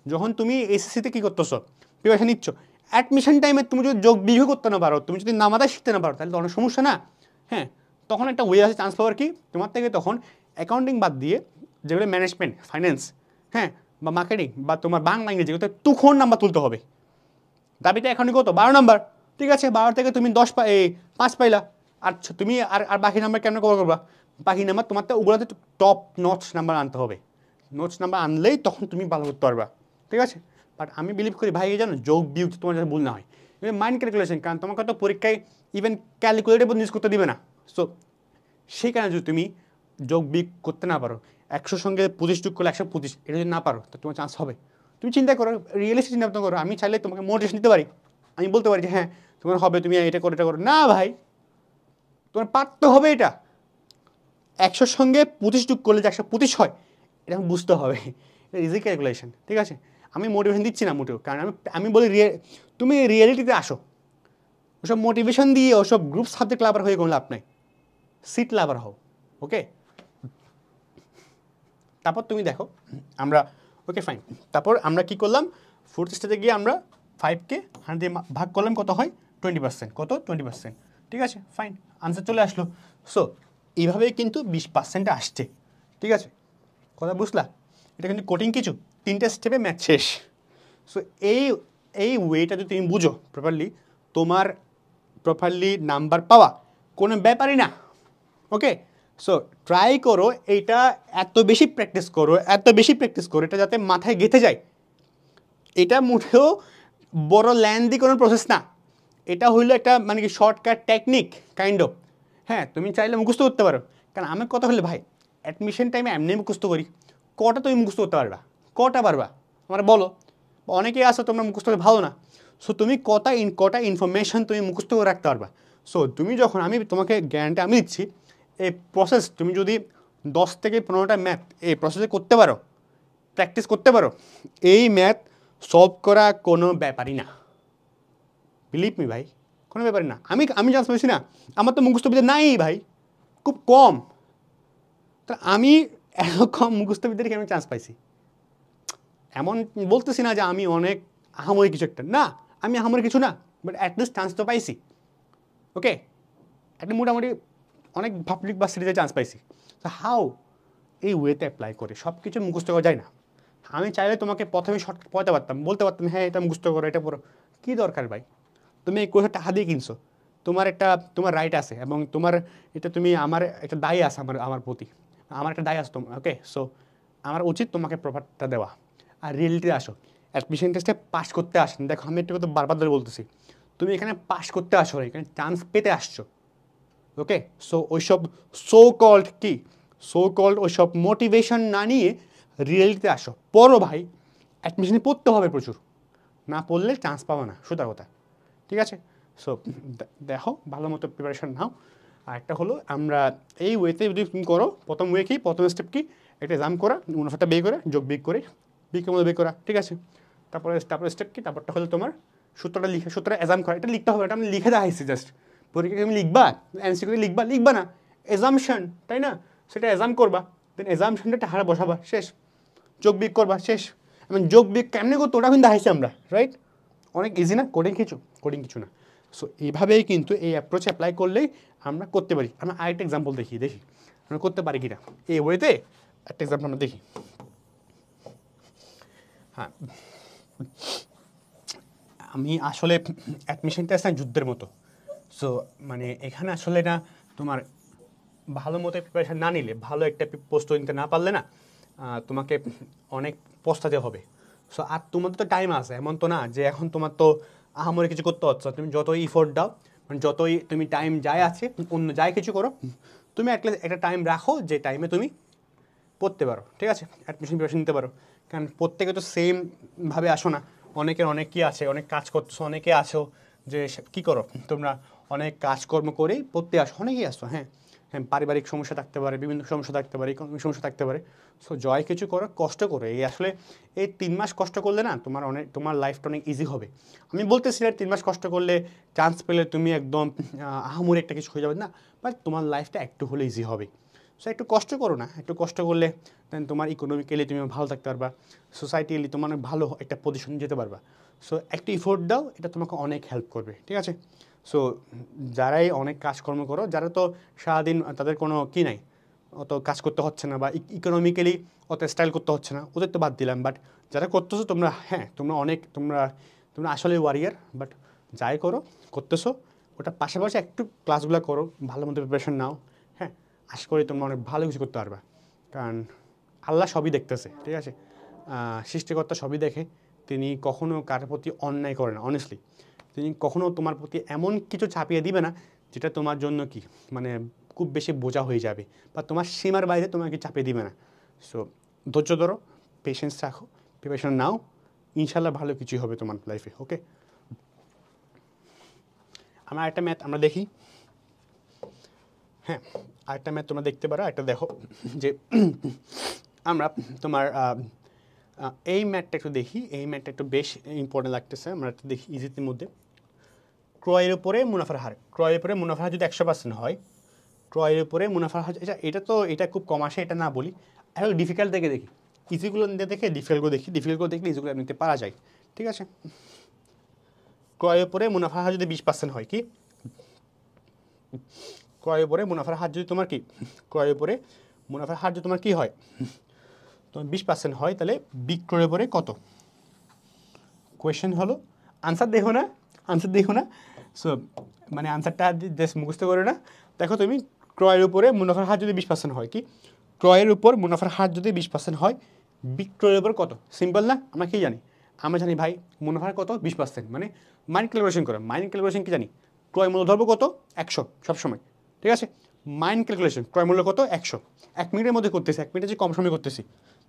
যখন তুমি এসএসসিতে কী করতেছো, প্রিপারেশন নিচ্ছ। অ্যাডমিশন টাইমে তুমি যদি যোগ বিয়োগ করতে না পারো, তুমি যদি নামাতা শিখতে না পারো, তাহলে তো অনেক সমস্যা না? হ্যাঁ, তখন একটা ওয়ে আছে চান্স পাওয়ার। কি তোমার থেকে তখন অ্যাকাউন্টিং বাদ দিয়ে যেগুলো ম্যানেজমেন্ট, ফাইন্যান্স, হ্যাঁ, বা মার্কেটিং, বা তোমার বাংলা ইংরেজি, যেগুলো তখন নাম্বার তুলতে হবে। দাবিটা এখনই কত? 12 নাম্বার। ঠিক আছে, 12 থেকে তুমি 5 পাইলা। আচ্ছা, তুমি আর বাকি নাম্বার কেমন কভার করবা? বাকি নাম্বার তোমার তো ওগুলোতে টপ নোটস নাম্বার আনতে হবে। নোটস নাম্বার আনলেই তখন তুমি ভালো করতে পারবা। ঠিক আছে, বাট আমি বিলিভ করি ভাই, জানো, যোগ বিয়োগ তোমার যাতে ভুল না হয়, মাইন্ড ক্যালকুলেশন। কারণ তোমাকে তো পরীক্ষায় ইভেন ক্যালকুলেটার ইউজ করতে দিবে না। সো সেই কারণে যদি তুমি যোগ বিয়োগ করতে না পারো, 100 সঙ্গে 25 যোগ করলে 125, এটা যদি না পারো, তো তোমার চান্স হবে। তুমি চিন্তা করো, রিয়েলিস্টিক চিন্তা ভাবনা করো। আমি চাইলে তোমাকে মোটিভেশন দিতে পারি, আমি বলতে পারি যে হ্যাঁ তোমার হবে, তুমি এটা করো, এটা করো। না ভাই, তোমার পারতে হবে এটা। 100 সঙ্গে 25 যোগ করলে যে 125 হয়, এটা বুঝতে হবে। এটা ইজি ক্যালকুলেশন। ঠিক আছে, আমি মোটিভেশন দিচ্ছি না মোটেও, কারণ আমি বলি তুমি রিয়েলিটিতে আসো। ওসব মোটিভেশন দিয়ে ওসব গ্রুপ সাবজেক্ট লাভার হয়ে কোনো লাভ নাই, সিট লাভার হও। ওকে, তারপর তুমি দেখো আমরা, ওকে ফাইন, তারপর আমরা কি করলাম? ফোর্থ স্টেজে গিয়ে আমরা 5কে 100 দিয়ে ভাগ করলাম, কত হয়? 20%। কত? 20%। ঠিক আছে, ফাইন, আনসার চলে আসলো। সো এইভাবেই কিন্তু 20% আসছে। ঠিক আছে, কথা বুঝলা? এটা কিন্তু কঠিন কিছু? 3টে স্টেপে ম্যাথ শেষ। সো এই ওয়েটা যদি তুমি বুঝো প্রপারলি, তোমার প্রপারলি নাম্বার পাওয়া কোনো ব্যাপারই না। ওকে, সো ট্রাই করো এইটা, এত বেশি প্র্যাকটিস করো এটা যাতে মাথায় গেঁথে যায়। এটা মোটেও বড় ল্যান্দি কোনো প্রসেস না, এটা হইলো একটা মানে কি শর্টকাট টেকনিক কাইন্ড অফ। হ্যাঁ, তুমি চাইলে মুখস্থ করতে পারো, কারণ আমার কথা হলে ভাই অ্যাডমিশন টাইমে এমনি মুখস্থ করি, কটা তুমি মুখস্থ করতে পারবা, কটা পারবা আমার বলো? অনেকেই আসো তোমরা মুখস্থ করতে ভালো না, সো তুমি কটা ইনফরমেশন তুমি মুখস্থ করে রাখতে পারবা। সো তুমি যখন, আমি তোমাকে গ্যারান্টি আমি দিচ্ছি, এই প্রসেস তুমি যদি 10 থেকে 15টা ম্যাথ এই প্রসেসে করতে পারো, প্র্যাকটিস করতে পারো, এই ম্যাথ সলভ করা কোনো ব্যাপারই না। বিলিভ মি ভাই, কোনো ব্যাপারই না। আমি চান্স পাইছি না, আমার তো মুখস্থ বিদ্যা নাই ভাই, খুব কম। তা আমি এত কম মুখস্থ বিদ্যার আমি চান্স পাইছি, এমন বলতেছি না যে আমি অনেক আহামরি কিছু একটা, না আমি আহামরি কিছু না, বাট অ্যাটলিস্ট চান্স তো পাইছি। ওকে, একটা মোটামুটি অনেক পাবলিক বা সিরিজে চান্স পাইছি। তো হাউ এই ওয়েতে অ্যাপ্লাই করে সব কিছু মুখস্থ করা যায় না। আমি চাইলে তোমাকে প্রথমে শর্টকাট পড়াতে পারতাম, বলতে পারতাম হ্যাঁ এটা মুখস্থ করো, এটা পড়ো। কী দরকার ভাই, তুমি এই কোর্সে টাকা দিয়ে কিনছো, তোমার রাইট আছে, এবং তোমার এটা তুমি আমার একটা দায় আছে, আমার প্রতি আমার একটা দায় আছে তোমার। ওকে, সো আমার উচিত তোমাকে প্রপারটা দেওয়া। আর রিয়েলিটি আসো, অ্যাডমিশন টেস্টে পাস করতে আসেন। দেখো আমি একটা কথা বারবার ধরে বলতেছি, তুমি এখানে পাস করতে আসো না, এখানে চান্স পেতে আসছো। ওকে, সো ওইসব সো কল্ড ওইসব মোটিভেশন না নিয়ে রিয়েলিটিতে আসো, পড়ো ভাই। অ্যাডমিশনে পড়তে হবে প্রচুর, না পড়লে চান্স পাবো না, সোজা কথা। ঠিক আছে, সো দেখো ভালো মতো প্রিপারেশন নাও। আর একটা হলো, আমরা এই ওয়েতে যদি তুমি করো, প্রথম ওয়ে কি, প্রথম স্টেপ কি, একটা এক্সাম করা, মুনাফাটা বের করে, যোগ বিয়োগ করে, বিকের মধ্যে বের করা। ঠিক আছে, তারপরে স্টেপ কি, তারপরটা হলো তোমার সূত্রটা এক্সাম করা। এটা লিখতে হবে, এটা আমি লিখে দেখাইছি জাস্ট। পরীক্ষায় তুমি লিখবা, এমসিকিউ লিখবা না, এজামশন, তাই না? সেটা এক্সাম করবা, দেন এজামশনটা একটা হারে বসাবা, শেষ। যোগ বিয়োগ করবা, শেষ। যোগ বিয়োগ কেমনে করতো ওটা কিন্তু দেখাইছি আমরা, রাইট? অনেক ইজি না, কোডিং কিছু না। সো এইভাবেই কিন্তু এই অ্যাপ্রোচে অ্যাপ্লাই করলেই আমরা করতে পারি। আমরা আরেকটা এক্সাম্পল দেখি আমরা করতে পারি কিনা এই ওয়েতে। একটা এক্সাম্পল আমরা দেখি। হ্যাঁ, আমি আসলে অ্যাডমিশনটা আছে যুদ্ধের মতো। সো মানে এখানে আসলে না, তোমার ভালো মতো প্রিপারেশান না নিলে, ভালো একটা পোস্ট নিতে না পারলে না, তোমাকে অনেক পস্তাতে হবে। সো আর তোমাদের তো টাইম আছে, এমন তো না যে এখন তোমার তো আহামরি কিছু করতে হচ্ছে। তুমি যতই ইফোর্ট দাও, মানে যতই তুমি টাইম যায় আছে, অন্য যায় কিছু করো, তুমি অ্যাটলিস্ট একটা টাইম রাখো যে টাইমে তুমি পড়তে পারো। ঠিক আছে, অ্যাডমিশন প্রিপারেশন নিতে পারো। কারণ প্রত্যেকে তো সেমভাবে আসো না, অনেকের অনেক কী আছে, অনেক কাজ করছো, অনেকে আসো যে কী করো তোমরা, অনেক কাজকর্ম করেই পড়তে আসো, অনেকেই আসো। হ্যাঁ, পারিবারিক সমস্যা থাকতে পারে, বিভিন্ন সমস্যা থাকতে পারে, ইকোনমিক সমস্যা থাকতে পারে। সো জয় কিছু করো, কষ্ট করো। এই আসলে এই 3 মাস কষ্ট করলে না, তোমার লাইফটা অনেক ইজি হবে। আমি বলতেছি না 3 মাস কষ্ট করলে, চান্স পেলে তুমি একদম আহামরি একটা কিছু হয়ে যাবে না, বাট তোমার লাইফটা একটু হলে ইজি হবে। সো একটু কষ্ট করো না, একটু কষ্ট করলে দেন তোমার ইকোনমিক্যালি তুমি ভালো থাকতে পারবা, সোসাইটিলি তোমার ভালো একটা পজিশন যেতে পারবা। সো একটু ইফোর্ট দাও, এটা তোমাকে অনেক হেল্প করবে। ঠিক আছে, সো যারাই অনেক কাজকর্ম করো, যারা তো সারাদিন তাদের কোনো কী নাই, অত কাজ করতে হচ্ছে না, বা ইকোনমিক্যালি অত স্টাইল করতে হচ্ছে না, ওদের তো বাদ দিলাম। বাট যারা করতেছো তোমরা, হ্যাঁ তোমরা আসলে ওয়ারিয়ার। বাট যাই করতেছো, ওটা পাশাপাশি একটু ক্লাসগুলো করো, ভালো মতো প্রিপারেশন নাও। হ্যাঁ, আশা করি তোমরা অনেক ভালো কিছু করতে পারবা, কারণ আল্লাহ সবই দেখতেছে। ঠিক আছে, সৃষ্টিকর্তা সবই দেখে, তিনি কখনো কার প্রতি অন্যায় করে না। অনেস্টলি তিনি কখনো তোমার প্রতি এমন কিছু চাপিয়ে দিবে না যেটা তোমার জন্য কি মানে খুব বেশি বোঝা হয়ে যাবে, বা তোমার সীমার বাইরে তোমাকে চাপিয়ে দিবে না। সো ধৈর্য ধরো, পেশেন্স রাখো, প্রিপারেশন নাও, ইনশাল্লাহ ভালো কিছুই হবে তোমার লাইফে। ওকে, আমার একটা ম্যাথ আমরা দেখি। হ্যাঁ, আরেকটা ম্যাথ তোমরা দেখতে পারো, একটা দেখো যে আমরা তোমার এই ম্যাথটা একটু দেখি। এই ম্যাথটা একটু বেশ ইম্পর্টেন্ট লাগতেছে, আমরা একটু দেখি ইজিতের মধ্যে। ক্রয়ের উপরে মুনাফার হার, ক্রয়ের উপরে মুনাফার হার যদি 100% হয়, ক্রয়ের উপরে মুনাফার হার, এটা খুব কম আসে, এটা না বলি। এখন ডিফিকাল্ট দেখে দেখি, ইজিগুলো দেখে ডিফিকাল্টগুলো ডিফিকাল্টগুলো দেখলে ইজিগুলো নিতে পারা যায়। ঠিক আছে, ক্রয়ের উপরে মুনাফার হার যদি 20% হয়, কি ক্রয়ের উপরে মুনাফার হার যদি তোমার কি, ক্রয়ের উপরে মুনাফার হার যদি তোমার কী হয়, তোমার 20% হয় তাহলে বিক্রয়ের উপরে কত? কোয়েশ্চেন হলো, আনসার দেখো না, সো মানে আনসারটা জাস্ট মুখস্থ করে না। দেখো তুমি ক্রয়ের উপরে মুনাফার হার যদি 20% হয়, কি ক্রয়ের উপর মুনাফার হার যদি 20% হয়, বিক্রয়ের উপর কত? সিম্পল না? আমরা কি জানি? আমরা জানি ভাই মুনাফার কত 20%, মানে মাইন্ড ক্যালকুলেশন করো। মাইন্ড ক্যালকুলেশন কি জানি? ক্রয় মূল্য ধরবো কত? 100 সবসময়, ঠিক আছে? মাইন্ড ক্যালকুলেশন ক্রয় মূল্য কত? 100। 1 মিনিটের মধ্যে করতেছি, 1 মিনিটে যে কম সময় করতেছি,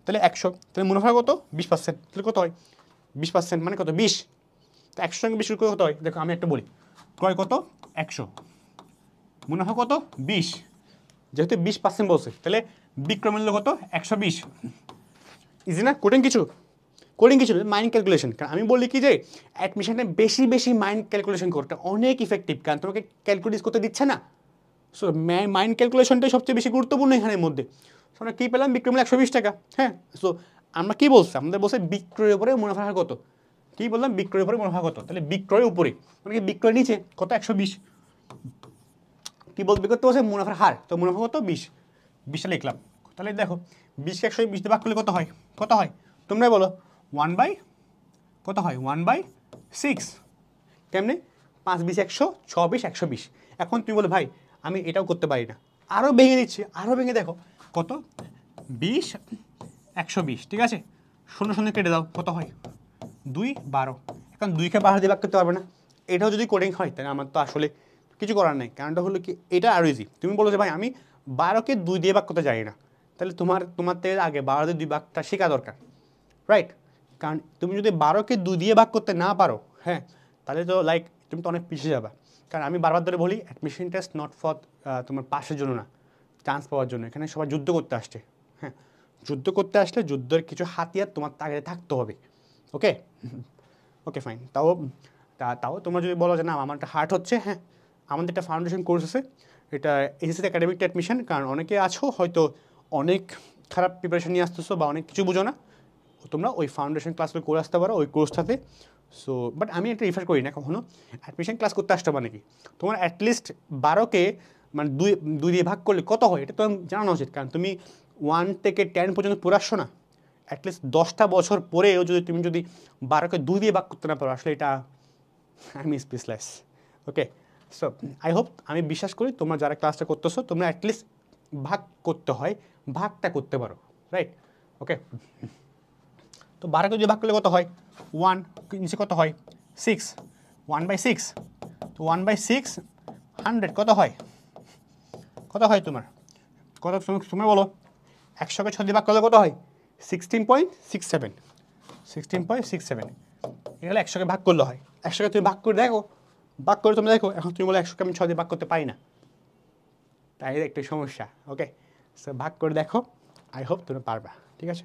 তাহলে 100, তাহলে মুনাফা কত? 20%, তাহলে কত হয়? 20% মানে কত? 20। তো 100 সঙ্গে 20 কত হয়? দেখো আমি একটা বলি, ক্রয় কত? 100, মুনাফা কত? 20। যেহেতু 20% বলছে, তাহলে বিক্রয় মূল্য কত? 120। ইজি না? কোডিং কিছু মাইন্ড ক্যালকুলেশন। কারণ আমি বলি কি যে অ্যাডমিশনে বেশি মাইন্ড ক্যালকুলেশন করতে অনেক ইফেক্টিভ, কারণ তোমাকে ক্যালকুলেট করতে দিচ্ছে না। সো মাইন্ড ক্যালকুলেশনটাই সবচেয়ে বেশি গুরুত্বপূর্ণ এখানের মধ্যে। সো আমরা কী পেলাম? বিক্রয় মূল্য 120 টাকা। হ্যাঁ, সো আমরা কী বলছি? আমাদের বলছে বিক্রয়ের উপরে মুনাফা হার কত? কী বললাম? বিক্রয়ের উপরে মুনাফা কত? তাহলে বিক্রয়ের উপরে মানে কি বিক্রয় নিচে কত? 120। কী বলতে করতে বলছে? মুনাফার হার, তো মুনাফা কত? 20। 20টা লিখলাম। তাহলে দেখো 20কে 120 দিয়ে ভাগ করলে কত হয়? কত হয় তোমরাই বলো? 1/, কত হয়? 1/6। কেমনে? 5 20 100, 6 20 120। এখন তুমি বলো ভাই আমি এটাও করতে পারি না, আরও ভেঙে দিচ্ছি, আরও ভেঙে দেখো কত? 20 120, ঠিক আছে? 0 কেটে দাও, কত হয়? 2 12। এখন 2কে 12 দিয়ে ভাগ করতে পারবে না। এটাও যদি কোডিং হয় তাহলে আমার তো আসলে কিছু করার নেই। কারণটা হলো কি, এটা আরও ইজি। তুমি বলো যে ভাই আমি 12কে 2 দিয়ে ভাগ করতে জানি না, তাহলে তোমার থেকে আগে 12 দিয়ে 2 ভাগটা শেখা দরকার, রাইট? কারণ তুমি যদি 12কে 2 দিয়ে ভাগ করতে না পারো, হ্যাঁ, তাহলে তো লাইক তুমি তো অনেক পিছিয়ে যাবে। কারণ আমি বারবার ধরে বলি অ্যাডমিশন টেস্ট নট ফর তোমার পাশের জন্য না, চান্স পাওয়ার জন্য। এখানে সবাই যুদ্ধ করতে আসছে। হ্যাঁ, যুদ্ধ করতে আসলে যুদ্ধের কিছু হাতিয়ার তোমার আগে থাকতে হবে। ওকে ওকে ফাইন। তাও তোমরা যদি বলো যে না আমার একটা হার্ট হচ্ছে, হ্যাঁ, আমাদের একটা ফাউন্ডেশন কোর্স আছে, এটা এসএসসি একাডেমিক অ্যাডমিশন। কারণ অনেকে আছো হয়তো অনেক খারাপ প্রিপারেশন নিয়ে আসতেছো বা অনেক কিছু বুঝো না, তোমরা ওই ফাউন্ডেশন ক্লাসগুলো করে আসতে পারো ওই কোর্সটাতে। সো বাট আমি এটা রিফার করি না কখনো অ্যাডমিশন ক্লাস করতে আসতে পারে নাকি। তোমার অ্যাটলিস্ট 12কে মানে 2 দিয়ে ভাগ করলে কত হয় এটা তো জানানো উচিত। কারণ তুমি 1 থেকে 10 পর্যন্ত পড়ে আসছো না, অ্যাটলিস্ট 10টা বছর পরেও তুমি যদি 12কে 2 দিয়ে ভাগ করতে না পারো, আসলে এটা আমি specialise. Okay, so I hope, আমি বিশ্বাস করি তোমরা যারা ক্লাসটা করতেছো তোমরা অ্যাটলিস্ট ভাগ করতে হয়, ভাগটা করতে পারো, রাইট? ওকে, তো 12কে যদি ভাগ করলে কত হয়? 1, নিচে কত হয়? 6, 1/6। তো 1/6 100 কত হয়? কত হয় তোমার? কত তুমি বলো? 100কে 6 দিয়ে ভাগ করলে কত হয়? 16.67। 16.67 এগুলো 100কে ভাগ করলে হয়। 100কে তুমি ভাগ করে দেখো, ভাগ করে তুমি দেখো। এখন তুমি বলো 100কে আমি 6 দিয়ে ভাগ করতে পারি না, তাই একটা সমস্যা। ওকে, সো ভাগ করে দেখো, আই হোপ তুমি পারবা, ঠিক আছে?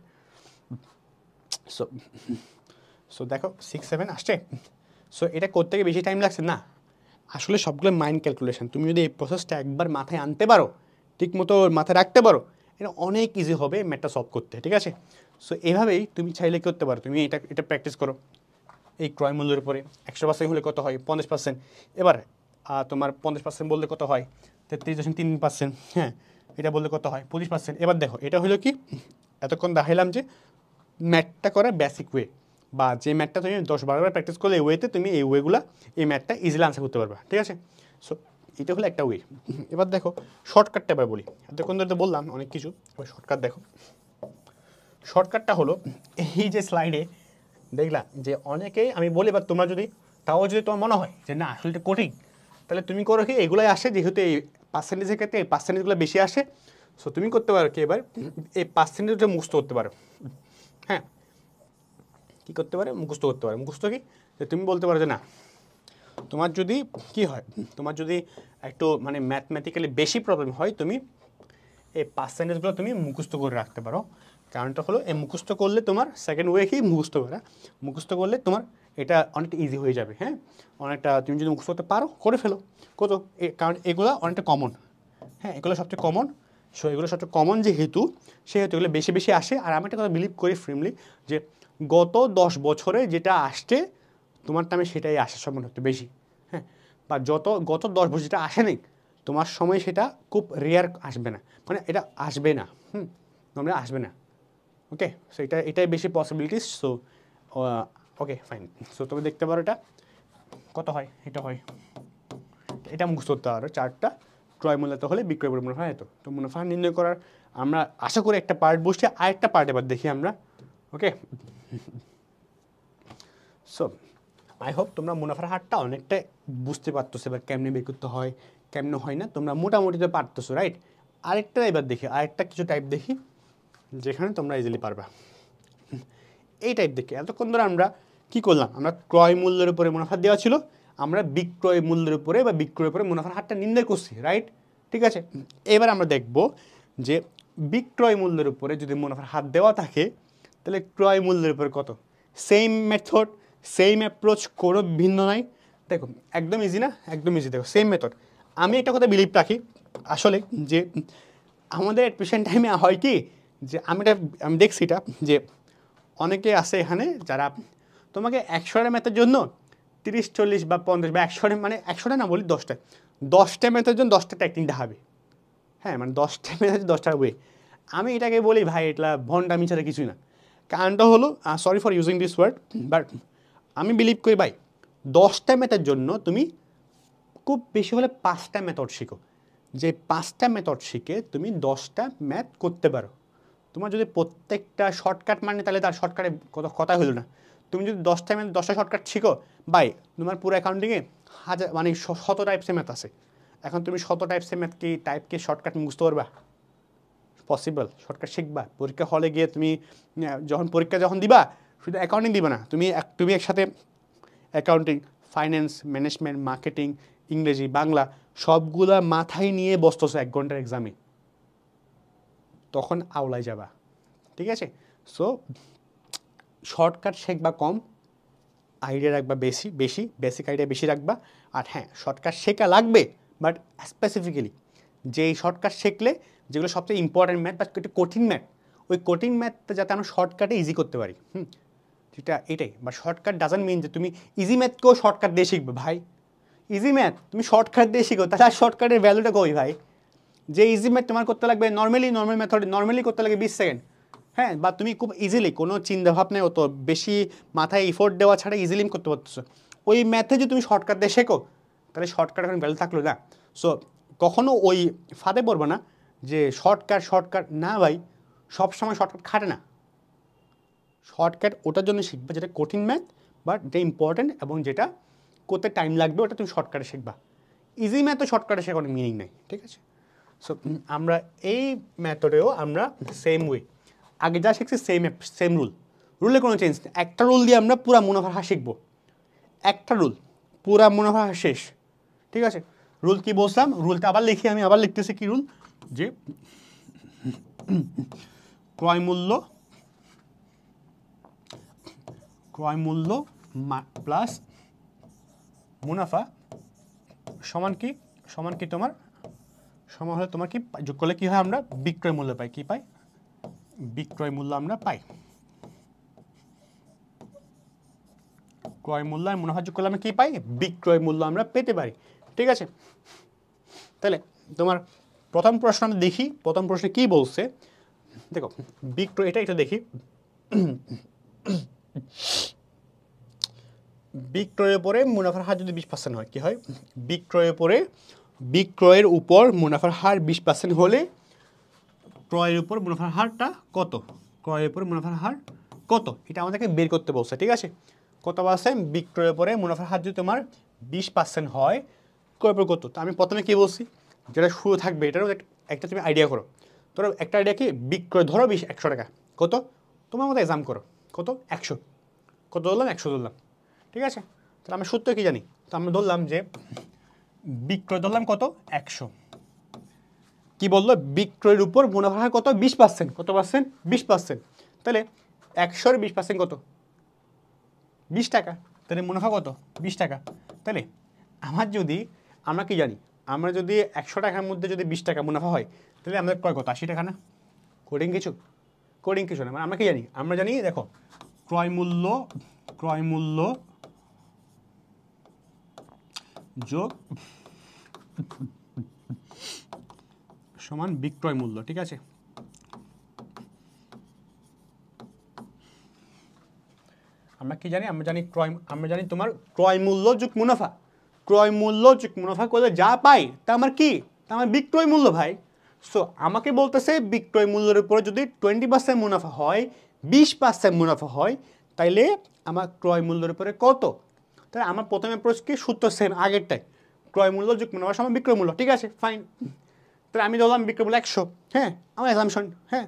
সো দেখো 6 7 আসছে। সো এটা করতে গিয়ে বেশি টাইম লাগছে না, আসলে সবগুলো মাইন্ড ক্যালকুলেশন। তুমি যদি এই প্রসেসটা একবার মাথায় আনতে পারো, ঠিক মতো মাথায় রাখতে পারো, এটা অনেক ইজি হবে ম্যাথটা সলভ করতে, ঠিক আছে? সো এভাবেই তুমি চাইলে করতে পারো। তুমি এটা প্র্যাকটিস করো। এই ক্রয় মূল্যের উপরে 100% হলে কত হয়? 50%। এবার তোমার 50% বললে কত হয়? 33.3%। হ্যাঁ, এটা বললে কত হয়? 25%। এবার দেখো এটা হলো কি, এতক্ষণ দেখাইলাম যে ম্যাথটা করা বেসিক ওয়ে, বা যে ম্যাথটা তুমি 10-12 বার প্র্যাকটিস করলে এই ওয়েতে তুমি এই ওয়েগুলা এই ম্যাথটা ইজিলি আনসার করতে পারবা, ঠিক আছে? সো এটা হলো একটা ওয়ে। এবার দেখো শর্টকাটটা এবার বলি। এতক্ষণ ধরে তো বললাম অনেক কিছু, এবার শর্টকাট দেখো। শর্টকাটটা হলো এই যে স্লাইডে দেখলা যে অনেকেই আমি বলি, এবার তোমরা যদি তোমার মনে হয় যে না আসলে এটা কঠিন, তাহলে তুমি করো কি, এগুলোই আসে যেহেতু এই পার্সেন্টেজের ক্ষেত্রে এই পার্সেন্টেজগুলো বেশি আসে। সো তুমি করতে পারো কি, এবার এই পার্সেন্টেজটা মুখস্থ করতে পারো। হ্যাঁ, কী করতে পারে? মুখস্থ করতে পারে। মুখস্থ কি, যে তুমি বলতে পারো যে না তোমার যদি কি হয়, তোমার যদি একটু মানে ম্যাথমেটিক্যালি বেশি প্রবলেম হয়, তুমি এই পার্সেন্টেজগুলো তুমি মুখস্থ করে রাখতে পারো। কারণটা হলো এই মুখস্থ করলে তোমার সেকেন্ড ওয়ে কি মুখস্থ করা, মুখস্থ করলে তোমার এটা অনেকটা ইজি হয়ে যাবে। হ্যাঁ, অনেকটা তুমি যদি মুখস্থ করতে পারো করে ফেলো কত, কারণ এগুলো অনেকটা কমন। হ্যাঁ, এগুলো সবচেয়ে কমন। সো এগুলো সবচেয়ে কমন যেহেতু, সেহেতু এগুলো বেশি বেশি আসে। আর আমি একটা কথা বিলিভ করি ফ্রেমলি, যে গত 10 বছরে যেটা আসছে তোমার টাইমে সেটাই আসার সম্ভাবনা একটু বেশি। হ্যাঁ, বা গত 10 বছর যেটা আসেনি তোমার সময় সেটা খুব রেয়ার আসবে না, মানে এটা আসবে না। নর্মালি আসবে না। ওকে, সো এটাই বেশি possibilities. So okay fine. So তুমি দেখতে পারো এটা কত হয়, এটা হয়, এটা মুখস্থ করতে পারো চারটা ক্রয় মূল্য হলে বিক্রয় মূল্য মুনাফা এত। তো মুনাফা নির্ণয় করার আমরা আশা করি একটা পার্ট বসে, আরেকটা পার্ট এবার দেখি আমরা। ওকে, সো আই হোপ তোমরা মুনাফার হারটা অনেকটা বুঝতে পারতেছো এবার কেমনে বের করতে হয়, কেমনে হয় না, তোমরা মোটামুটি তো পারতেছো, রাইট? আরেকটা এবার দেখি, আরেকটা কিছু টাইপ দেখি যেখানে তোমরা ইজিলি পারবা। এই টাইপ দেখি এতক্ষণ ধরে আমরা কি করলাম, আমরা ক্রয় মূল্যের উপরে মুনাফা দেওয়া ছিল, আমরা বিক্রয় মূল্যের উপরে বা বিক্রয়ের উপরে মুনাফার হারটা নির্ণয় করছি, রাইট? ঠিক আছে, এবার আমরা দেখব যে বিক্রয় মূল্যের উপরে যদি মুনাফার হার দেওয়া থাকে তাহলে ক্রয় মূল্যের উপরে কত। সেম মেথড, সেম অ্যাপ্রোচ, কোনো ভিন্ন নাই। দেখো একদম ইজি না, একদম ইজি। দেখো সেম মেথড। আমি একটা কথা বিলিভ রাখি আসলে, যে আমাদের প্রেজেন্ট টাইমে হয় কি, যে আমি দেখছি এটা, যে অনেকে আছে এখানে যারা তোমাকে 100টা ম্যাথের জন্য 30, 40 বা 50 বা 100টা, মানে 100টা না বলি 10টা ম্যাথের জন্য 10টা টেকনিক দেখাবে। হ্যাঁ, মানে 10টা ম্যাথের 10টা ওয়ে। আমি এটাকে বলি ভাই এটা ভন্ডামি ছাড়া কিছুই না। কারণটা হলো, sorry for using this word, but আমি বিলিভ করি ভাই 10টা ম্যাথের জন্য তুমি খুব বেশি হলে 5টা মেথড শিখো। যে 5টা মেথড শিখে তুমি 10টা ম্যাথ করতে পারো। তোমার যদি প্রত্যেকটা শর্টকাট মানে তাহলে তার শর্টকাটে কথা হলো না। তুমি যদি 10টা ম্যাথ 10টা শর্টকাট শিখো ভাই, তোমার পুরো অ্যাকাউন্টিংয়ে মানে 100 টাইপসের ম্যাথ আছে। এখন তুমি 100 টাইপসের ম্যাথ কি টাইপকে শর্টকাট বুঝতে পারবা? পসিবল? শর্টকাট শিখবা পরীক্ষা হলে গিয়ে তুমি, পরীক্ষা যখন দিবা শুধু অ্যাকাউন্টিং দিবা না, তুমি একসাথে অ্যাকাউন্টিং, ফাইন্যান্স, ম্যানেজমেন্ট, মার্কেটিং, ইংরেজি, বাংলা সবগুলা মাথায় নিয়ে বসতেছো 1 ঘন্টার এক্সামে, তখন আওলায় যাবা। ঠিক আছে, সো শর্টকাট শিখবা কম, আইডিয়া রাখবা বেশি, বেসিক আইডিয়া বেশি রাখবা। আর হ্যাঁ, শর্টকাট শেখা লাগবে, বাট স্পেসিফিক্যালি যেই শর্টকাট শিখলে যেগুলো সবচেয়ে ইম্পর্টেন্ট ম্যাথ বা একটু কঠিন ম্যাথ, ওই কঠিন ম্যাথটা যাতে আমরা শর্টকাটে ইজি করতে পারি। যেটা এটাই, বা শর্টকাট ডাজন্ট মিন যে তুমি ইজি ম্যাথকেও শর্টকাট দিয়ে শিখবে ভাই। ইজি ম্যাথ তুমি শর্টকাট দিয়ে শিখো, তাহলে আর শর্টকাটের ভ্যালুটা কই ভাই? যে ইজি ম্যাথ তোমার করতে লাগবে নর্মাল মেথড নর্মালি করতে লাগে 20 সেকেন্ড, হ্যাঁ, বা তুমি খুব ইজিলি কোনো চিন্তাভাবনায় অত বেশি মাথায় এফোর্ট দেওয়া ছাড়া ইজিলি করতে পারতেছো, ওই ম্যাথে যদি তুমি শর্টকাট দিয়ে শেখো তাহলে শর্টকাট এখন ভ্যালু থাকলো না। সো কখনো ওই ফাঁদে পড়বো না যে শর্টকাট না ভাই, সবসময় শর্টকাট খাটে না। শর্টকাট ওটার জন্য শিখবা যেটা কঠিন ম্যাথ, বাট যেটা ইম্পর্টেন্ট এবং যেটা করতে টাইম লাগবে ওটা তুমি শর্টকাটে শিখবা। ইজি ম্যাথও শর্টকাটে শেখার কোনো মিনিং নেই। ঠিক আছে, সো আমরা এই মেথডেও আমরা সেম ওয়ে আগে যা শিখছি সেম রুলে কোনো চেঞ্জ নেই। একটা রুল দিয়ে আমরা পুরা মুনাফার হার শিখবো, একটা রুল পুরা মুনাফার হার শেষ। ঠিক আছে, রুল কি বলছিলাম, রুলটা আবার লিখি, আমি আবার লিখতেছি কি রুল, যে ক্রয় মূল্য প্লাস মুনাফা সমান কি তোমার সমান হলে তোমার কি যোগ করলে কি হয়, আমরা বিক্রয় মূল্য পাই। কি পাই? বিক্রয় মূল্য আমরা পাই। ক্রয় মূল্য আর মুনাফা যোগ করলে আমরা কি পাই? বিক্রয় মূল্য আমরা পেতে পারি। ঠিক আছে, তাহলে তোমার প্রথম প্রশ্ন আমরা দেখি, প্রথম প্রশ্নে কি বলছে দেখো, বিক্রয় এটা দেখি, বিক্রয়ের উপরে মুনাফার হার যদি 20% হয়, কি হয়? বিক্রয়ের উপর মুনাফার হার 20% হলে ক্রয়ের উপর মুনাফার হারটা কত? ক্রয়ের উপর মুনাফার হার কত এটা আমাদেরকে বের করতে বলছে। ঠিক আছে, কত পার্সেন্ট? বিক্রয়ের উপরে মুনাফার হার যদি তোমার 20% হয়, ক্রয়ের উপর কত? তো আমি প্রথমে কি বলছি, যেটা শুরু থাকবে এটারও একটা তুমি আইডিয়া করো। ধরো একটা আইডিয়া কি, বিক্রয় ধরো 100 টাকা, কত তোমার মতো এক্সাম করো, কত 100, কত ধরলাম 100 ধরলাম। ঠিক আছে, তাহলে আমরা সূত্র কি জানি, তো আমরা ধরলাম যে বিক্রয় ধরলাম কত 100, কি বললো, বিক্রয়ের উপর মুনাফা হার কত 20%, কত পার্সেন্ট? 20%। তাহলে 100-এর 20% কত? 20 টাকা। তাহলে মুনাফা কত? 20 টাকা। তাহলে আমরা কি জানি, আমরা যদি 100 টাকার মধ্যে যদি 20 টাকা মুনাফা হয় তাহলে আমাদের ক্রয় কত? 80 টাকা না? কোডিং কিছু না, মানে আমরা কি জানি, আমরা জানি দেখো ক্রয় মূল্য যোগ সমান বিক্রয় মূল্য। ঠিক আছে, আমরা কি জানি, আমরা জানি তোমার ক্রয় মূল্য যোগ মুনাফা। ক্রয় মূল্য যোগ মুনাফা করলে যা পাই তা আমার কি, তা আমার বিক্রয় মূল্য ভাই। সো আমাকে বলতেছে বিক্রয় মূল্যের উপরে যদি 20% মুনাফা হয়, 20% মুনাফা হয়, তাইলে আমার ক্রয় মূল্যের উপরে কত। তাহলে আমার প্রথমে অ্যাপ্রোচ কি, সূত্র সেম আগেরটাই, ক্রয় মূল্য যোগ মুনাফা সমান বিক্রয় মূল্য। ঠিক আছে, ফাইন। তাহলে আমি ধরলাম বিক্রয় মূল্য 100, হ্যাঁ আমার অ্যাসাম্পশন, হ্যাঁ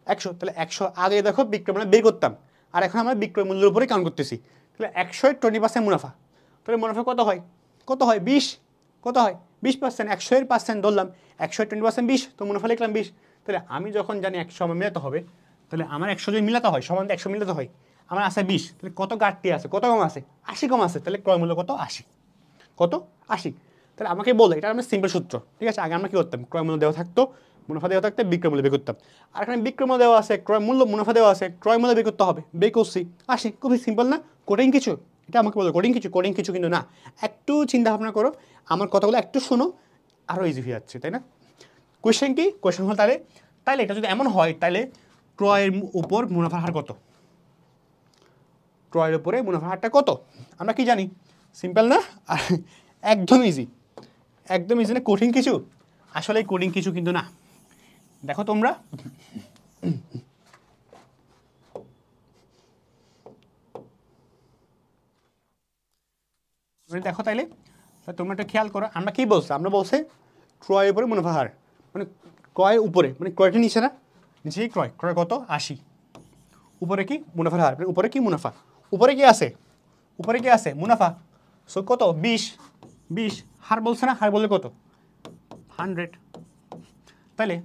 100। তাহলে 100 আগে দেখো বিক্রয় মূল্য বের করতাম, আর এখন আমরা বিক্রয় মূল্যের উপরে কাউন্ট করতেছি। তাহলে 100 20% মুনাফা, তাহলে মুনাফা কত হয়, কত হয় 20, কত হয় 20%, 100% ধরলাম, 100 20% 20, তো মুনাফা লিখলাম 20। তাহলে আমি যখন জানি 100 আমার মিলাতে হবে, তাহলে আমার 100 যদি মিলাতে হয়, সমান 100 মিলাতে হয়, আমার আছে 20, তাহলে কত ঘাটতি আছে, কত কম আছে, 80 কম আছে। তাহলে ক্রয় মূল্য কত, 80, কত 80। তাহলে আমাকে বলে, এটা আমরা সিম্পল সূত্র। ঠিক আছে, আগে আমরা কি করতাম, ক্রয় মূল্য দেওয়া থাকতো, মুনাফা দেওয়া থাকতে বিক্রয় মূল্য বের করতাম। আর এখানে বিক্রয় মূল্য দেওয়া আছে, ক্রয় মূল্য মুনাফা দেওয়া আছে, ক্রয় মূল্য বের করতে হবে, বের করছি 80। খুবই সিম্পল না, কঠিন কিছু? এটা আমাকে বলো কঠিন কিছু? কঠিন কিছু কিন্তু না। একটু চিন্তা ভাবনা করো, আমার কথাগুলো একটু শোনো, আরও ইজি হয়ে যাচ্ছে, তাই না? কোয়েশ্চেন কি, কোয়েশ্চেন হল তাহলে এটা যদি এমন হয়, তাহলে ক্রয়ের উপর মুনাফার হার কত, ক্রয়ের উপরে মুনাফার হারটা কত, আমরা কি জানি? সিম্পল না? একদম ইজি, একদম ইজি না? কঠিন কিছু? আসলে কঠিন কিছু কিন্তু না। দেখো তোমরা, দেখো তাইলে তোমরা একটা খেয়াল করো, আমরা কি বলছি, আমরা বলছি ক্রয়ের উপরে মুনাফা হার, মানে ক্রয়ের উপরে, মানে ক্রয়টা নিচে না, নিচে ক্রয়, ক্রয় কত 80, উপরে কি মুনাফার হার, মানে উপরে কি মুনাফা, উপরে কি আছে, উপরে কি আছে মুনাফা। সো কত 20, 20 হার বলছে না, হার বললে কত 100। তাহলে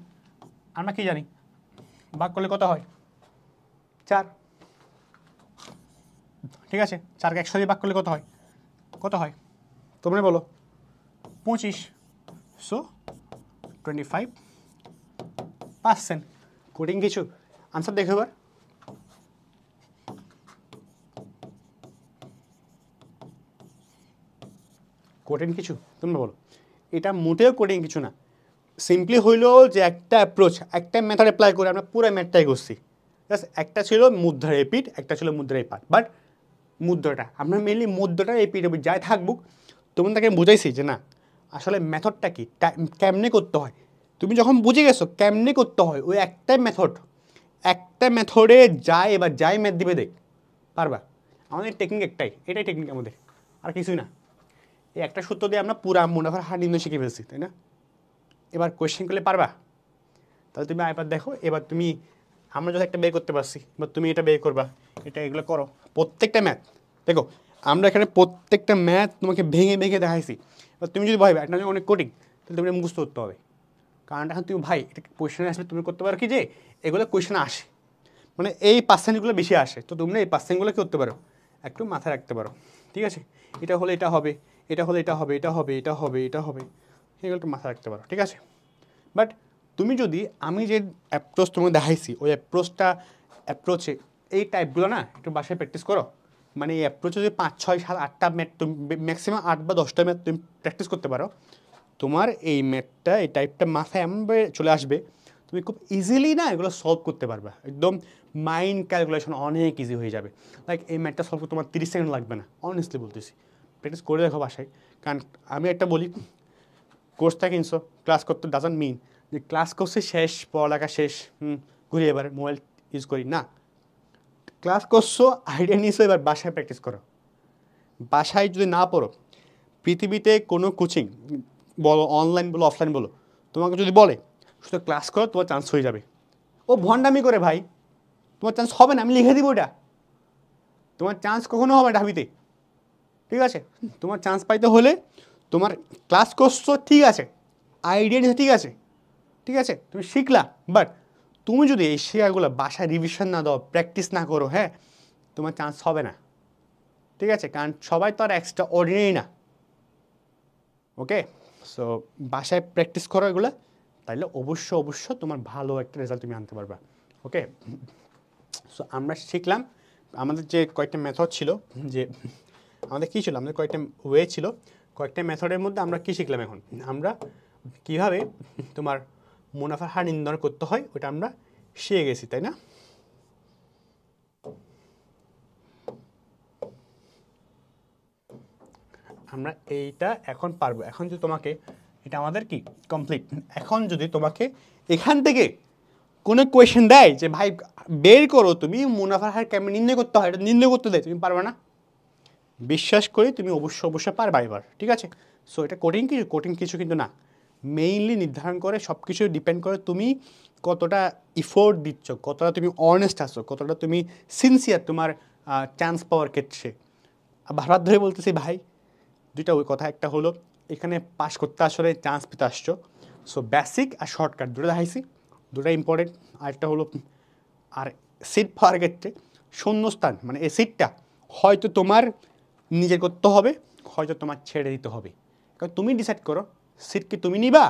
আমরা কি জানি, ভাগ করলে কত হয় 4। ঠিক আছে, 4কে 100 দিয়ে ভাগ করলে কত হয়, কত হয় তোমরা বলো, 25। সো 25%। কঠিন কিছু? আনসার দেখো এবার। কঠিন কিছু তোমরা বলো? এটা মোটেও কঠিন কিছু না। সিম্পলি হইলো যে একটা অ্যাপ্রোচ, একটা মেথড অ্যাপ্লাই করে আমরা পুরো ম্যাথটাই করছি। জাস্ট একটা ছিল মুদ্রার এপিট, একটা ছিল মুদ্রার এপাট। বাট মুদ্রাটা আমরা মেনলি মুদ্রাটা এপিট এপিট যাই থাকবো, তুমি তাকে বুঝাইছি যে না আসলে মেথডটা কি, কেমনে করতে হয়। তুমি যখন বুঝে গেছো কেমনে করতে হয়, ওই একটাই মেথড, একটা মেথডে যায় এবার যাই ম্যাথ দিবে দেখ পারবা। আমাদের টেকনিক একটাই, এটাই টেকনিক আমাদের, আর কিছুই না। এই একটা সূত্র দিয়ে আমরা পুরা মুনাফার হার নির্ণয় শিখে ফেলছি, তাই না? এবার কোয়েশ্চেন করলে পারবা? তাহলে তুমি এবার দেখো, এবার তুমি, আমরা যদি একটা বের করতে পারছি, এবার তুমি এটা বের করবা, এটা এগুলো করো প্রত্যেকটা ম্যাথ। দেখো আমরা এখানে প্রত্যেকটা ম্যাথ তোমাকে ভেঙে ভেঙে দেখাইছি। এবার তুমি যদি ভাইবা এটা অনেক কঠিন, তাহলে তুমি মুখস্থ করতে হবে। কারণ এখন তুমি ভাই এটা কোয়েশ্চেনে আসলে তুমি করতে পারো কি যে এগুলো কোয়েশ্চেনে আসে, মানে এই পার্সেন্টগুলো বেশি আসে, তো তোমরা এই পার্সেন্টগুলো কী করতে পারো, একটু মাথায় রাখতে পারো। ঠিক আছে, এটা হলে এটা হবে, এটা হলে এটা হবে, এটা হবে, এটা হবে, এটা হবে, এগুলো একটু মাথায় রাখতে পারো। ঠিক আছে, বাট তুমি যদি আমি যে অ্যাপ্রোচ তোমাকে দেখাইছি ওই অ্যাপ্রোচে এই টাইপগুলো না একটু বাসায় প্র্যাকটিস করো। মানে এই অ্যাপ্রোচে যদি 5, 6, 7, 8টা ম্যাথ তুমি ম্যাক্সিমাম 8 বা 10টা ম্যাথ তুমি প্র্যাকটিস করতে পারো, তোমার এই ম্যাথটা এই টাইপটা মাথায় এমনভাবে চলে আসবে, তুমি খুব ইজিলি না এগুলো সলভ করতে পারবে। একদম মাইন্ড ক্যালকুলেশন অনেক ইজি হয়ে যাবে। লাইক এই ম্যাথটা সলভ করতে তোমার 30 সেকেন্ড লাগবে না, অনেস্টলি বলতেছি। প্র্যাকটিস করে দেখো বাসায়। কারণ আমি একটা বলি, কোর্সটা কিনছো, ক্লাস করতে ডাজন্ট মিন যে ক্লাস করছে শেষ, পড়ালেখা শেষ, ঘুরে এবার মোবাইল ইউজ করি না। ক্লাস করছো, আইডিয়া নিয়েছো, এবার বাসায় প্র্যাকটিস করো। বাসায় যদি না পড়ো, পৃথিবীতে কোনো কোচিং বলো, অনলাইন বলো অফলাইন বলো, তোমাকে যদি বলে শুধু ক্লাস করো তোমার চান্স হয়ে যাবে, ও ভণ্ডামি করে ভাই, তোমার চান্স হবে না। আমি লিখে দিব এটা, তোমার চান্স কখনো হবে ঢাবিতে। ঠিক আছে, তোমার চান্স পাইতে হলে তোমার ক্লাস করছো ঠিক আছে, আইডিয়া নিয়েছো ঠিক আছে, ঠিক আছে তুমি শিখলা, বাট তুমি যদি এই শেখাগুলো বাসায় রিভিশন না দাও, প্র্যাকটিস না করো, হ্যাঁ তোমার চান্স হবে না। ঠিক আছে, কারণ সবাই তো আর এক্সট্রা অর্ডিনারি না। ওকে, সো বাসায় প্র্যাকটিস করো এগুলো, তাহলে অবশ্য তোমার ভালো একটা রেজাল্ট তুমি আনতে পারবা। ওকে, সো আমরা শিখলাম আমাদের যে কয়েকটা মেথড ছিল, যে আমাদের কী ছিল, আমাদের কয়েকটা ওয়ে ছিল, কয়েকটা মেথডের মধ্যে আমরা কী শিখলাম। এখন আমরা কীভাবে তোমার মুনাফার হার নির্ধারণ করতে হয় ওটা আমরা শিখে গেছি, তাই না? আমরা এইটা এখন পারবো। এখন যদি তোমাকে এটা আমাদের কি কমপ্লিট, এখন যদি তোমাকে এখান থেকে কোনো কোয়েশ্চেন দেয় যে ভাই বের করো তুমি মুনাফার হার কেমন নির্ণয় করতে হয়, এটা নির্ণয় করতে দেয়, তুমি পারবে না? বিশ্বাস করি তুমি অবশ্যই পারবা এবার, ঠিক আছে? সো এটা কঠিন কিছু কিন্তু না। মেইনলি নির্ধারণ করে সব কিছু ডিপেন্ড করে তুমি কতটা ইফোর্ট দিচ্ছ, কতটা তুমি অনেস্ট আছো, কতটা তুমি সিনসিয়ার তোমার চান্স পাওয়ার ক্ষেত্রে। বারবার ধরে বলতেছি ভাই, দুইটা ওই কথা, একটা হলো এখানে পাস করতে আসলে চান্স পেতে আসছো, সো বেসিক আর শর্টকাট দুটো দেখাইছি, দুটো ইম্পর্টেন্ট। আরেকটা হলো আর সিট পাওয়ার ক্ষেত্রে শূন্যস্থান, মানে এই সিটটা হয়তো তোমার নিজের করতে হবে, হয়তো তোমার ছেড়ে দিতে হবে। কারণ তুমি ডিসাইড করো সিট কি তুমি নিবা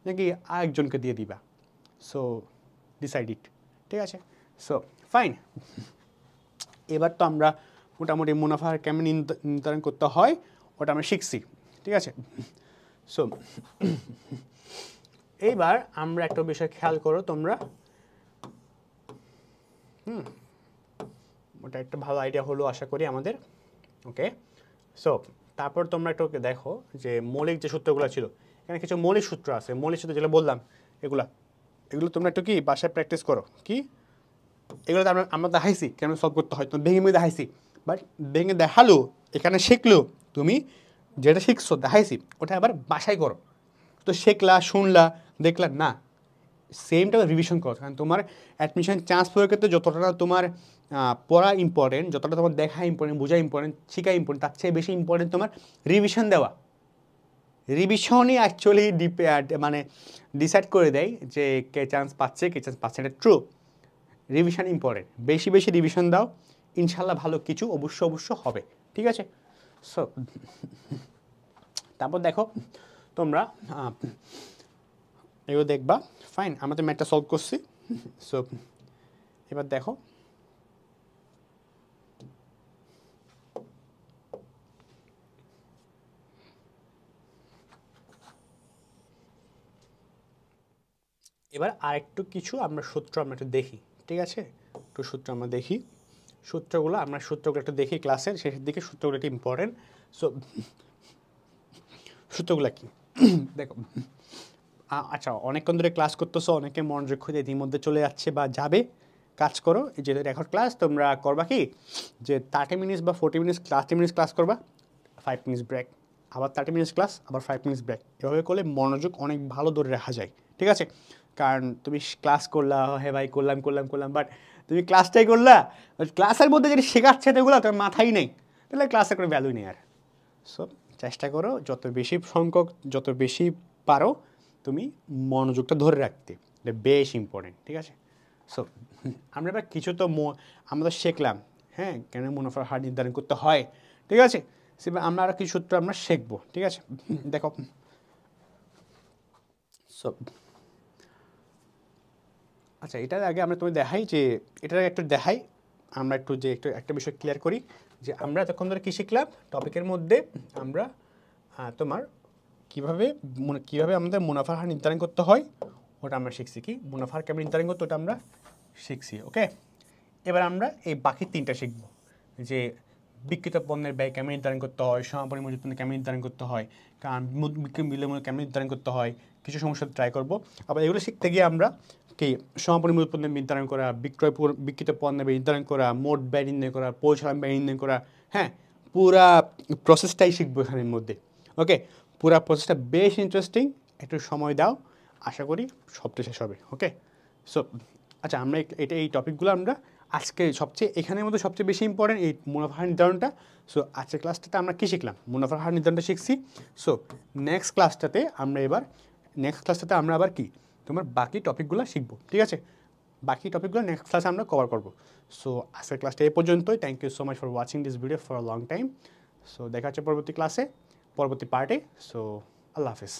নাকি আরেকজনকে দিয়ে দিবা। সো ডিসাইড ইট, ঠিক আছে? সো ফাইন, এবার তো আমরা মোটামুটি মুনাফা কেমন নির্ধারণ করতে হয় ওটা আমরা শিখছি, ঠিক আছে? সো এইবার আমরা একটা বিষয় খেয়াল করো তোমরা, ওটা একটা ভালো আইডিয়া হলো আশা করি আমাদের। ওকে, সো তারপর তোমরা একটু দেখো যে মৌলিক যে সূত্রগুলো ছিল, এখানে কিছু মৌলিক সূত্র আছে, মৌলিক সূত্র যেগুলো বললাম এগুলো তোমরা একটু কি বাসায় প্র্যাকটিস করো। কি এগুলো তো আমরা দেখাইছি কেন সলভ করতে হয়, তুমি ভেঙে দেখাইছি, বাট ভেঙে দেখালো এখানে শিখলো, তুমি যেটা শিখছো দেখাইছি ওটা আবার বাসায় করো। তো শিখলা, শুনলা, দেখলা না, সেমটা রিভিশন করো। কারণ তোমার অ্যাডমিশন চান্স পাওয়ার ক্ষেত্রে যতটা না তোমার পড়া ইম্পর্টেন্ট, যতটা তোমার দেখা ইম্পর্টেন্ট, বোঝা ইম্পর্টেন্ট, শেখা ইম্পর্টেন্ট, তার চেয়ে বেশি ইম্পর্টেন্ট তোমার রিভিশন দেওয়া। রিভিশনই অ্যাকচুয়ালি মানে ডিসাইড করে দেয় যে কে চান্স পাচ্ছে কে চান্স পাচ্ছে, এটা ট্রু। রিভিশন ইম্পর্টেন্ট, বেশি বেশি রিভিশন দাও, ইনশাল্লাহ ভালো কিছু অবশ্য হবে, ঠিক আছে? সো তারপর দেখো তোমরা এগুলো দেখবা, ফাইন, আমরা তো ম্যাথটা সলভ করছি। সো এবার দেখো এবার আরেকটু কিছু আমরা সূত্র আমরা একটু দেখি, ঠিক আছে? একটু সূত্র আমরা দেখি, সূত্রগুলো একটু দেখি, ক্লাসের শেষের দিকে সূত্রগুলো একটু ইম্পর্টেন্ট। সো সূত্রগুলো কি দেখো, আচ্ছা অনেকক্ষণ ধরে ক্লাস করতেছো, অনেকে মনোযোগ খুঁজে ইতিমধ্যে চলে যাচ্ছে বা যাবে, কাজ করো, এই যে রেকর্ড ক্লাস তোমরা করবা কি যে 30 মিনিটস বা 40 মিনিটস 30 মিনিটস ক্লাস করবা, 5 মিনিটস ব্রেক, আবার 30 মিনিটস ক্লাস, আবার 5 মিনিটস ব্রেক, এভাবে করলে মনোযোগ অনেক ভালো ধরে রাখা যায়, ঠিক আছে? কারণ তুমি ক্লাস করলা, হ্যাঁ ভাই করলাম, বাট তুমি ক্লাসটাই করলা, ক্লাসের মধ্যে যেটা শেখাচ্ছে এগুলো তোমার মাথায় নেই, তাহলে ক্লাসের কোনো ভ্যালু নেই আর। সো চেষ্টা করো যত বেশি সংখ্যক, যত বেশি পারো তুমি মনোযোগটা ধরে রাখতে, এটা বেশ ইম্পর্টেন্ট, ঠিক আছে? সো আমরা এবার কিছু তো আমরা তো শিখলাম, হ্যাঁ, কেন মুনাফার হার নির্ধারণ করতে হয়, ঠিক আছে? সেবার আমরা আরও কিছু সূত্র আমরা শিখবো, ঠিক আছে? দেখো, সো আচ্ছা এটার আগে আমরা তুমি দেখাই যে এটার একটু দেখাই, আমরা একটু একটা বিষয় ক্লিয়ার করি যে আমরা এতক্ষণ ধরে কী শিখলাম টপিকের মধ্যে, আমরা তোমার কীভাবে আমাদের মুনাফার হার নির্ধারণ করতে হয় ওটা আমরা শিখছি, কি মুনাফার কেমন নির্ধারণ করতে ওটা আমরা শিখছি। ওকে, এবার আমরা এই বাকি 3টা শিখবো, যে বিক্রিত পণ্যের ব্যয় কেমন নির্ধারণ করতে হয়, সমাপনী মজুত পণ্য কেমন নির্ধারণ করতে হয়, কারণ বিক্রি মূল্য কেমন নির্ধারণ করতে হয়, কিছু সমস্যা ট্রাই করবো। আবার এগুলো শিখতে গিয়ে আমরা কি সমাপনী মজুত পণ্য নির্ধারণ করা, বিক্রিত পণ্যের ব্যয় নির্ধারণ করা, মোট ব্যয় নির্ণয় করা, পরিচালন ব্যয় নির্ণয় করা, হ্যাঁ, পুরা প্রসেসটাই শিখবো এখানের মধ্যে। ওকে, পুরা প্রসেসটা বেশ ইন্টারেস্টিং, একটু সময় দাও, আশা করি সবটা শেষ হবে। ওকে, সো আচ্ছা আমরা এই টপিকগুলো আমরা আজকে এখানের মধ্যে সবচেয়ে বেশি ইম্পর্টেন্ট এই মুনাফার হার নির্ধারণটা। সো আজকের ক্লাসটাতে আমরা কী শিখলাম, মুনাফার হার নির্ধারণটা শিখছি। সো নেক্সট ক্লাসটাতে আমরা আবার কি তোমার বাকি টপিকগুলো শিখবো, ঠিক আছে? বাকি টপিকগুলো নেক্সট ক্লাসে আমরা কভার করবো। সো আজকের ক্লাসটা এই পর্যন্তই। Thank you so much for watching this video for a long time. So দেখা হচ্ছে পরবর্তী ক্লাসে, পরবর্তী পার্টে। সো আল্লাহ হাফিজ।